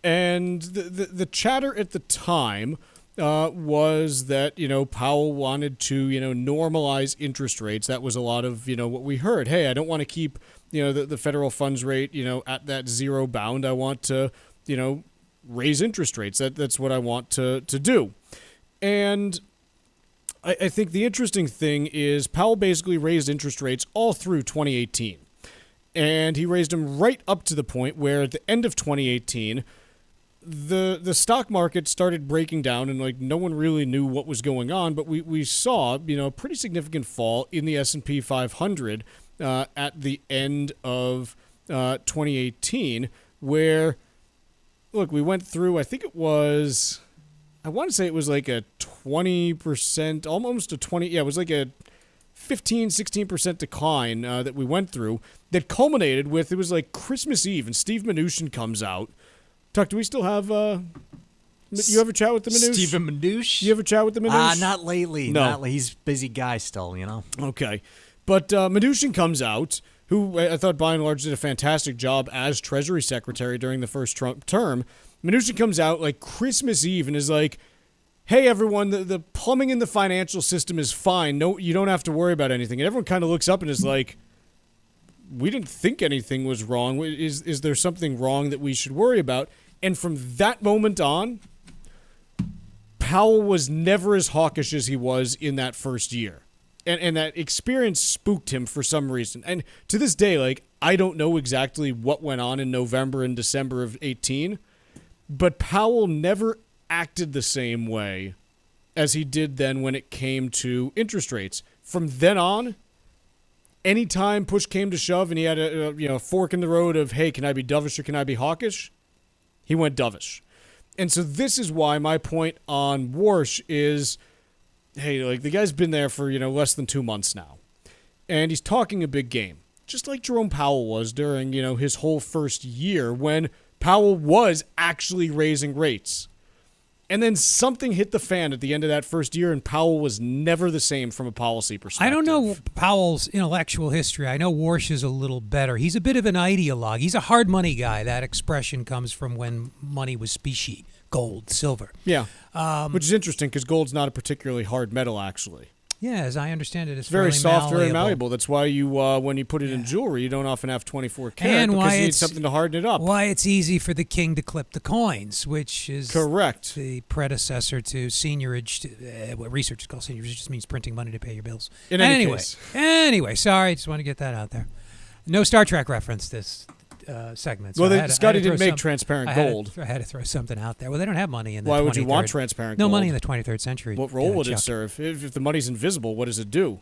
And the chatter at the time was that, Powell wanted to, normalize interest rates. That was a lot of, what we heard. Hey, I don't want to keep, the federal funds rate, at that zero bound. I want to, raise interest rates. That's what I want to do. And I think the interesting thing is Powell basically raised interest rates all through 2018. And he raised them right up to the point where at the end of 2018, the stock market started breaking down and no one really knew what was going on. But we saw, a pretty significant fall in the S&P 500 at the end of 2018 where, look, we went through, I think it was... I want to say it was like a 20%, almost a 20, it was like a 15, 16% decline that we went through that culminated with, it was like Christmas Eve, and Steve Mnuchin comes out. Tuck, do we still have, you ever chat with the Mnuchin? Steven Mnuchin? You ever chat with the Mnuchin? Not lately. No. He's a busy guy still, Okay. But Mnuchin comes out, who I thought by and large did a fantastic job as Treasury Secretary during the first Trump term. Mnuchin comes out like Christmas Eve and is like, hey, everyone, the plumbing in the financial system is fine. No, you don't have to worry about anything. And everyone kind of looks up and is like, we didn't think anything was wrong. Is there something wrong that we should worry about? And from that moment on, Powell was never as hawkish as he was in that first year. And that experience spooked him for some reason. And to this day, I don't know exactly what went on in November and December of 2018, but Powell never acted the same way as he did then when it came to interest rates. From then on, anytime push came to shove and he had a fork in the road of, hey, can I be dovish or can I be hawkish? He went dovish. And so this is why my point on Warsh is, hey, the guy's been there for, less than 2 months now. And he's talking a big game, just like Jerome Powell was during, his whole first year when Powell was actually raising rates. And then something hit the fan at the end of that first year, and Powell was never the same from a policy perspective. I don't know Powell's intellectual history. I know Warsh is a little better. He's a bit of an ideologue. He's a hard money guy. That expression comes from when money was specie, gold, silver. Yeah, which is interesting because gold's not a particularly hard metal, actually. Yeah, as I understand it, it's very soft, malleable. very malleable. That's why you, when you put it in jewelry, you don't often have 24 karat because you need something to harden it up. Why it's easy for the king to clip the coins, which is correct. The predecessor to seigniorage. What research is called seigniorage, just means printing money to pay your bills. Anyway, sorry, just want to get that out there. No Star Trek reference this segment. So well, Scotty didn't make transparent gold. I had to throw something out there. Well, they don't have money in the 23rd. Why would you want transparent gold? No money in the 23rd century. What role would it serve? If the money's invisible, what does it do?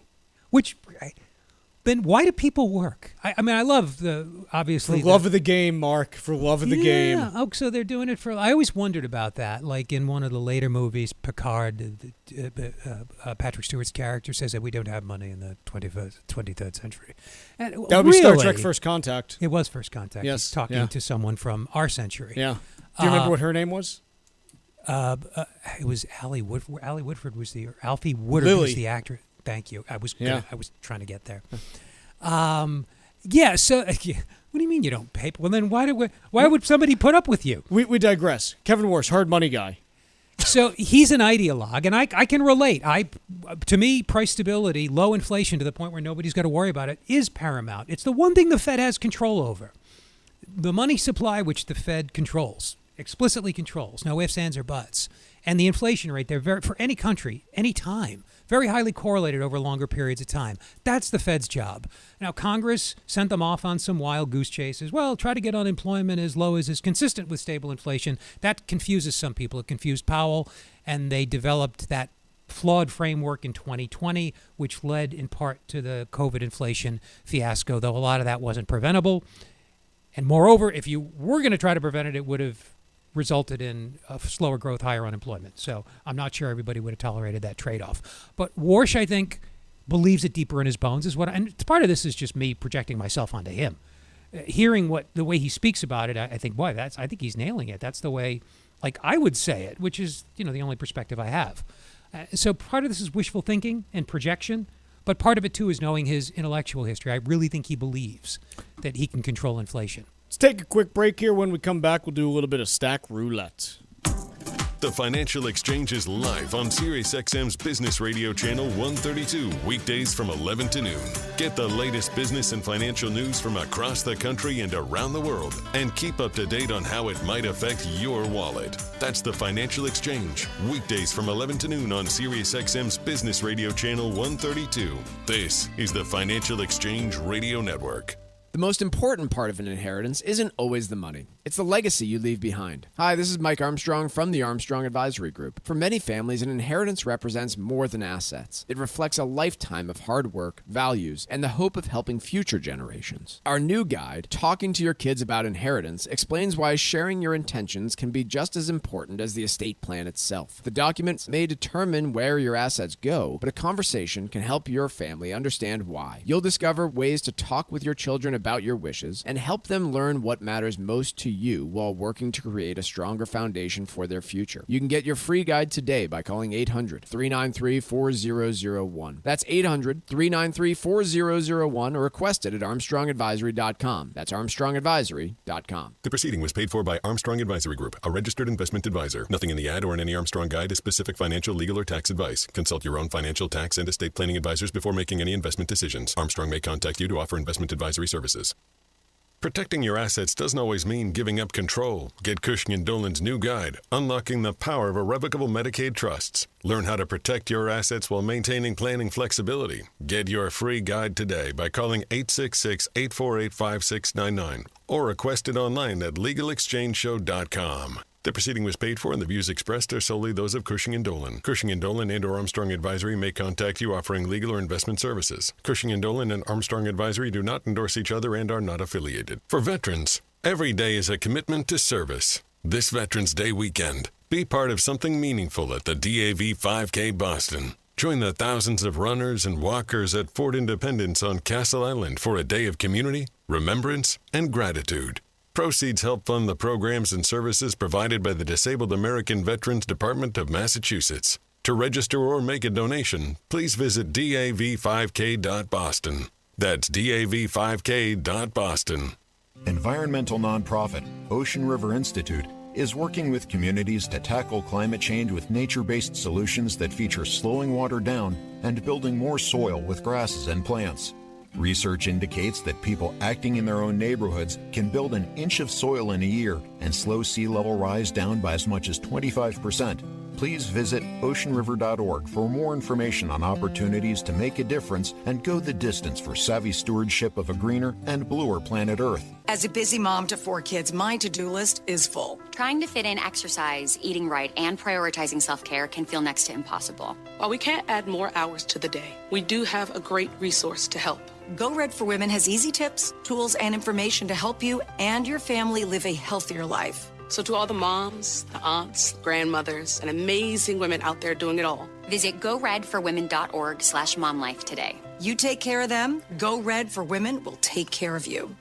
Then why do people work? I mean, I love obviously. For love of the game, Mark. For love of the game. Yeah. Oh, so they're doing it for. I always wondered about that. Like in one of the later movies, Picard, Patrick Stewart's character says that we don't have money in the 23rd century. And that would be Star Trek First Contact. It was First Contact. Yes. He's talking to someone from our century. Yeah. Do you remember what her name was? It was Allie Woodford. Allie Woodford was Alfie Woodard was the actor. Thank you. I was trying to get there. Yeah. So, what do you mean you don't pay? Well, then why would somebody put up with you? We digress. Kevin Warsh, hard money guy. So he's an ideologue, and I can relate. To me, price stability, low inflation to the point where nobody's got to worry about it is paramount. It's the one thing the Fed has control over. The money supply, which the Fed explicitly controls, no ifs, ands, or buts, and the inflation rate, they're for any country, any time, very highly correlated over longer periods of time. That's the Fed's job. Now, Congress sent them off on some wild goose chases. Well, try to get unemployment as low as is consistent with stable inflation. That confuses some people. It confused Powell, and they developed that flawed framework in 2020, which led in part to the COVID inflation fiasco, though a lot of that wasn't preventable. And moreover, if you were going to try to prevent it, it would have resulted in a slower growth, higher unemployment. So I'm not sure everybody would have tolerated that trade-off. But Warsh, I think, believes it deeper in his bones. And part of this is just me projecting myself onto him. hearing the way he speaks about it, I think, boy, I think he's nailing it. That's the way, like, I would say it, which is, the only perspective I have. So part of this is wishful thinking and projection, but part of it too is knowing his intellectual history. I really think he believes that he can control inflation. Let's take a quick break here. When we come back, we'll do a little bit of stack roulette. The Financial Exchange is live on SiriusXM's Business Radio Channel 132, weekdays from 11 to noon. Get the latest business and financial news from across the country and around the world, and keep up to date on how it might affect your wallet. That's the Financial Exchange, weekdays from 11 to noon on SiriusXM's Business Radio Channel 132. This is the Financial Exchange Radio Network. The most important part of an inheritance isn't always the money. It's the legacy you leave behind. Hi, this is Mike Armstrong from the Armstrong Advisory Group. For many families, an inheritance represents more than assets. It reflects a lifetime of hard work, values, and the hope of helping future generations. Our new guide, Talking to Your Kids About Inheritance, explains why sharing your intentions can be just as important as the estate plan itself. The documents may determine where your assets go, but a conversation can help your family understand why. You'll discover ways to talk with your children about your wishes and help them learn what matters most to you while working to create a stronger foundation for their future. You can get your free guide today by calling 800-393-4001. That's 800-393-4001 or request it at armstrongadvisory.com. That's armstrongadvisory.com. The proceeding was paid for by Armstrong Advisory Group, a registered investment advisor. Nothing in the ad or in any Armstrong guide is specific financial, legal, or tax advice. Consult your own financial, tax, and estate planning advisors before making any investment decisions. Armstrong may contact you to offer investment advisory services. Protecting your assets doesn't always mean giving up control. Get Cushing & Dolan's new guide, Unlocking the Power of Irrevocable Medicaid Trusts. Learn how to protect your assets while maintaining planning flexibility. Get your free guide today by calling 866-848-5699 or request it online at legalexchangeshow.com. The proceeding was paid for and the views expressed are solely those of Cushing & Dolan. Cushing & Dolan and or Armstrong Advisory may contact you offering legal or investment services. Cushing & Dolan and Armstrong Advisory do not endorse each other and are not affiliated. For veterans, every day is a commitment to service. This Veterans Day weekend, be part of something meaningful at the DAV 5K Boston. Join the thousands of runners and walkers at Fort Independence on Castle Island for a day of community, remembrance, and gratitude. Proceeds help fund the programs and services provided by the Disabled American Veterans Department of Massachusetts. To register or make a donation, please visit dav5k.boston. That's dav5k.boston. Environmental nonprofit Ocean River Institute is working with communities to tackle climate change with nature-based solutions that feature slowing water down and building more soil with grasses and plants. Research indicates that people acting in their own neighborhoods can build an inch of soil in a year and slow sea level rise down by as much as 25%. Please visit oceanriver.org for more information on opportunities to make a difference and go the distance for savvy stewardship of a greener and bluer planet Earth. As a busy mom to 4 kids, my to-do list is full. Trying to fit in exercise, eating right, and prioritizing self-care can feel next to impossible. While we can't add more hours to the day, we do have a great resource to help. Go Red for Women has easy tips, tools, and information to help you and your family live a healthier life. So to all the moms, the aunts, grandmothers, and amazing women out there doing it all, visit goredforwomen.org/momlife today. You take care of them, Go Red for Women will take care of you.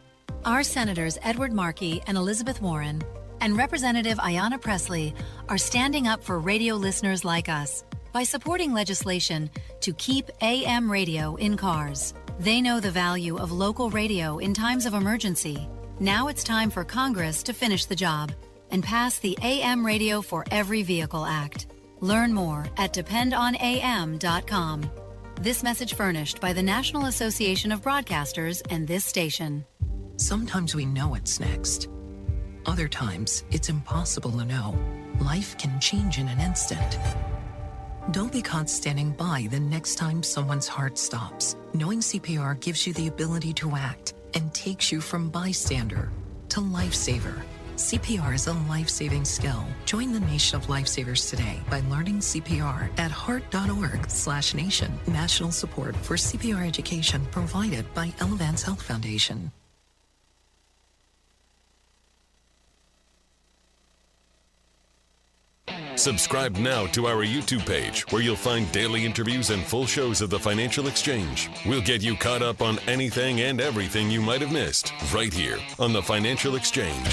Our Senators Edward Markey and Elizabeth Warren and Representative Ayanna Pressley are standing up for radio listeners like us by supporting legislation to keep AM radio in cars. They know the value of local radio in times of emergency. Now it's time for Congress to finish the job and pass the AM Radio for Every Vehicle Act. Learn more at dependonam.com. This message furnished by the National Association of Broadcasters and this station. Sometimes we know what's next. Other times, it's impossible to know. Life can change in an instant. Don't be caught standing by the next time someone's heart stops. Knowing CPR gives you the ability to act and takes you from bystander to lifesaver. CPR is a life-saving skill. Join the nation of lifesavers today by learning CPR at heart.org/nation. National support for CPR education provided by Elevance Health Foundation. Subscribe now to our YouTube page, where you'll find daily interviews and full shows of the Financial Exchange. We'll get you caught up on anything and everything you might have missed, right here on the Financial Exchange.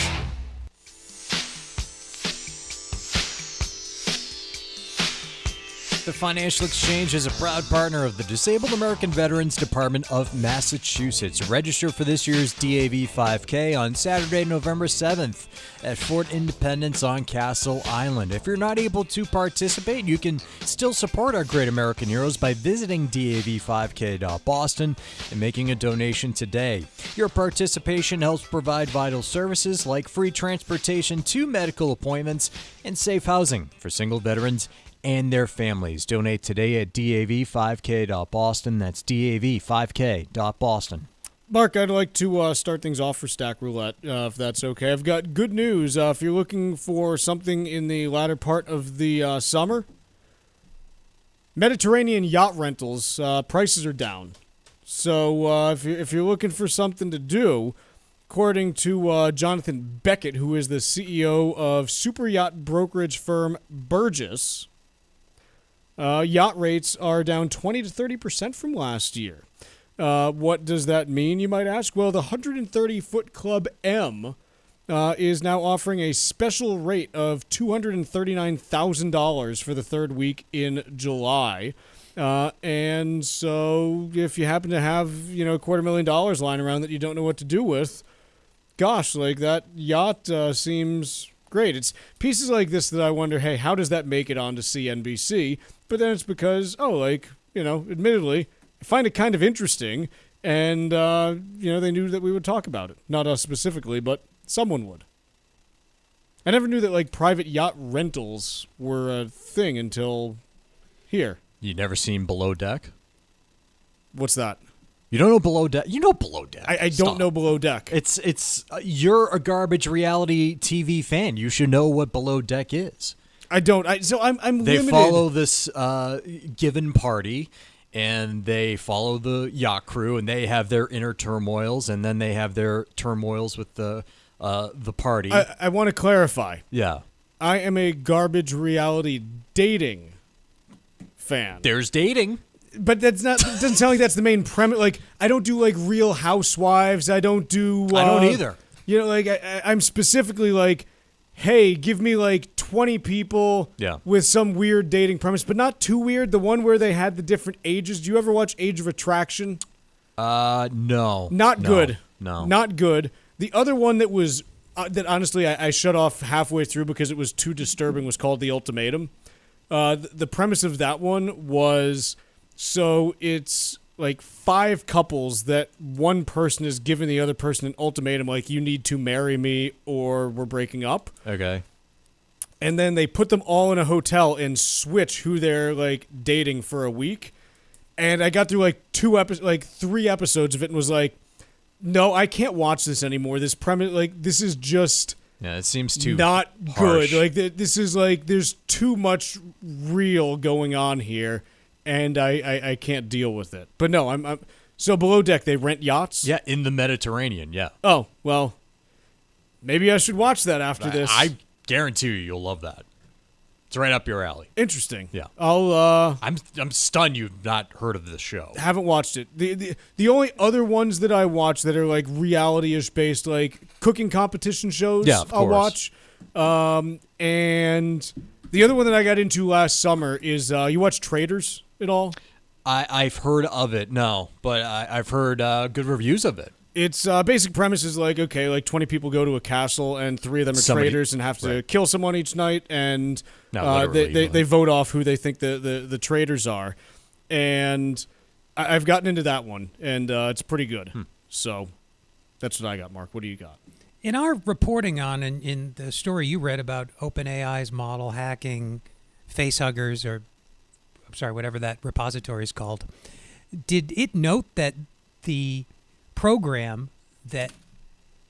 The Financial Exchange is a proud partner of the Disabled American Veterans Department of Massachusetts. Register for this year's DAV 5K on Saturday, November 7th at Fort Independence on Castle Island. If you're not able to participate, you can still support our great American heroes by visiting dav5k.boston and making a donation today. Your participation helps provide vital services like free transportation to medical appointments and safe housing for single veterans and their families. Donate today at dav5k.boston. That's dav5k.boston. Mark, I'd like to start things off for Stack Roulette, if that's okay. I've got good news. If you're looking for something in the latter part of the summer, Mediterranean yacht rentals, prices are down. So if you're looking for something to do, according to Jonathan Beckett, who is the CEO of super yacht brokerage firm Burgess, yacht rates are down 20 to 30% from last year. What does that mean, you might ask? Well, the 130-foot Club M is now offering a special rate of $239,000 for the third week in July. And so if you happen to have, $250,000 lying around that you don't know what to do with, gosh, like that yacht seems great. It's pieces like this that I wonder, hey, how does that make it onto CNBC? But then it's because, admittedly, I find it kind of interesting, and, they knew that we would talk about it. Not us specifically, but someone would. I never knew that, private yacht rentals were a thing until here. You never seen Below Deck? What's that? You don't know Below Deck? You know Below Deck. I don't know Below Deck. It's you're a garbage reality TV fan. You should know what Below Deck is. I don't. I'm They limited. follow this given party, and they follow the yacht crew, and they have their inner turmoils, and then they have their turmoils with the party. I want to clarify. Yeah. I am a garbage reality dating fan. There's dating. But that's not. It doesn't sound like that's the main premise. I don't do Real Housewives. I don't do. I don't either. I'm specifically hey, give me 20 people with some weird dating premise, but not too weird. The one where they had the different ages. Do you ever watch Age of Attraction? No. Not good. No. Not good. The other one that was that honestly I shut off halfway through because it was too disturbing was called The Ultimatum. The premise of that one was. So it's 5 couples that one person is giving the other person an ultimatum, you need to marry me or we're breaking up. Okay. And then they put them all in a hotel and switch who they're dating for a week. And I got through 3 episodes of it and was no, I can't watch this anymore. This premise, this is just it seems too not harsh. good. This is there's too much real going on here. And I can't deal with it. But no, I'm so Below Deck, they rent yachts? Yeah, in the Mediterranean, yeah. Oh, well, maybe I should watch that after this. I guarantee you'll love that. It's right up your alley. Interesting. Yeah. I'm stunned you've not heard of this show. Haven't watched it. The only other ones that I watch that are reality-ish based, cooking competition shows, I'll watch. And the other one that I got into last summer is you watch Traders at all? I've heard of it, no, but I've heard good reviews of it. Its basic premise is 20 people go to a castle and 3 of them are traders and have to kill someone each night, and they vote off who they think the traders are. And I've gotten into that one, and it's pretty good. So that's what I got, Mark. What do you got? In our reporting in the story you read about OpenAI's model hacking facehuggers, or I'm sorry, whatever that repository is called, did it note that the program that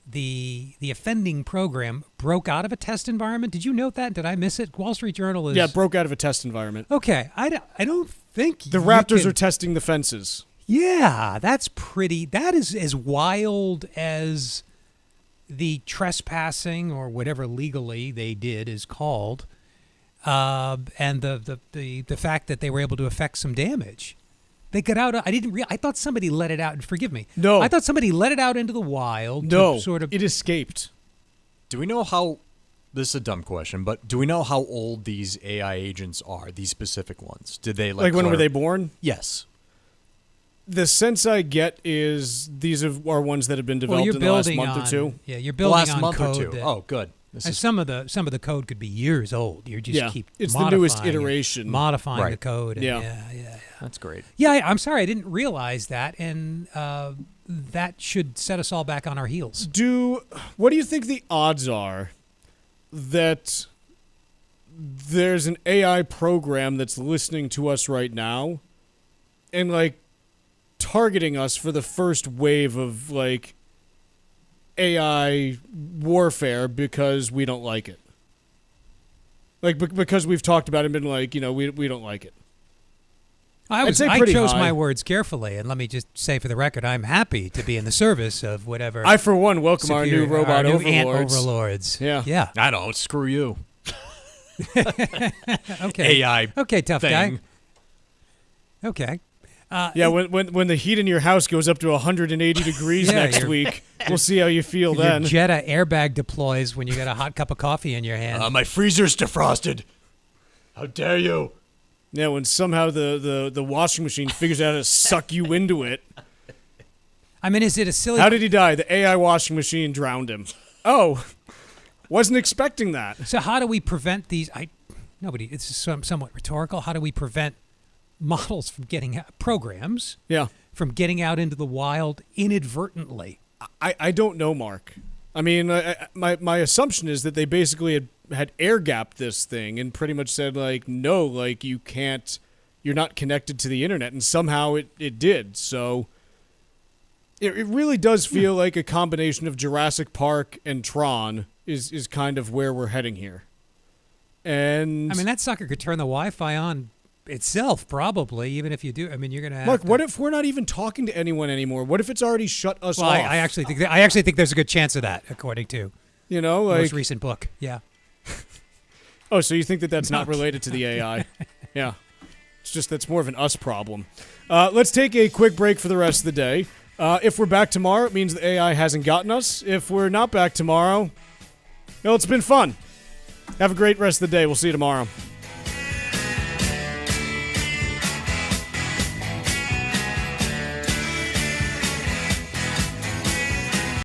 the offending program broke out of a test environment? Did you note that? Did I miss it? Wall Street Journal is... Yeah, it broke out of a test environment. Okay, I don't think... The Raptors are testing the fences. Yeah, that is as wild as the trespassing or whatever legally they did is called. and the fact that they were able to affect some damage. They got out. I thought somebody let it out. And forgive me. No. I thought somebody let it out into the wild. No. To sort of. It escaped. Do we know how? This is a dumb question, but do we know how old these AI agents are? These specific ones? Did they like when were they born? Yes. The sense I get is these are ones that have been developed in the last month or two. Yeah, you're building last on month code. or two. Oh, good. And some of the code could be years old. You just keep it's the modifying newest iteration, modifying the code. And yeah. That's great. Yeah, I'm sorry I didn't realize that, and that should set us all back on our heels. What do you think the odds are that there's an AI program that's listening to us right now and like targeting us for the first wave of like AI warfare because we don't like it? Like because we've talked about it and been like, we don't like it. I chose my words carefully, and let me just say for the record, I'm happy to be in the service of whatever. I, for one, welcome our new robot overlords. Ant overlords. Yeah. I don't. Screw you. Okay. AI. Okay, tough thing. guy. Okay. When the heat in your house goes up to 180 degrees next week, we'll see how you feel then. Your Jetta airbag deploys when you got a hot cup of coffee in your hand. My freezer's defrosted. How dare you? Yeah, when somehow the washing machine figures out how to suck you into it. I mean, is it a silly... How did he die? The AI washing machine drowned him. Oh, wasn't expecting that. So how do we prevent these... It's somewhat rhetorical. How do we prevent models from getting... programs... from getting out into the wild inadvertently? I don't know, Mark. I mean, my assumption is that they basically had air-gapped this thing and pretty much said, like, no, like, you can't, you're not connected to the internet, and somehow it did. So it really does feel like a combination of Jurassic Park and Tron is kind of where we're heading here. And I mean, that sucker could turn the Wi-Fi on itself, probably, even if you do. I mean, you're going to have Mark, what if we're not even talking to anyone anymore? What if it's already shut us off? I actually think there's a good chance of that, according to most recent book. Yeah. Oh, so you think that's not related to the AI? Yeah. It's just that's more of an us problem. Let's take a quick break for the rest of the day. If we're back tomorrow, it means the AI hasn't gotten us. If we're not back tomorrow, well, it's been fun. Have a great rest of the day. We'll see you tomorrow.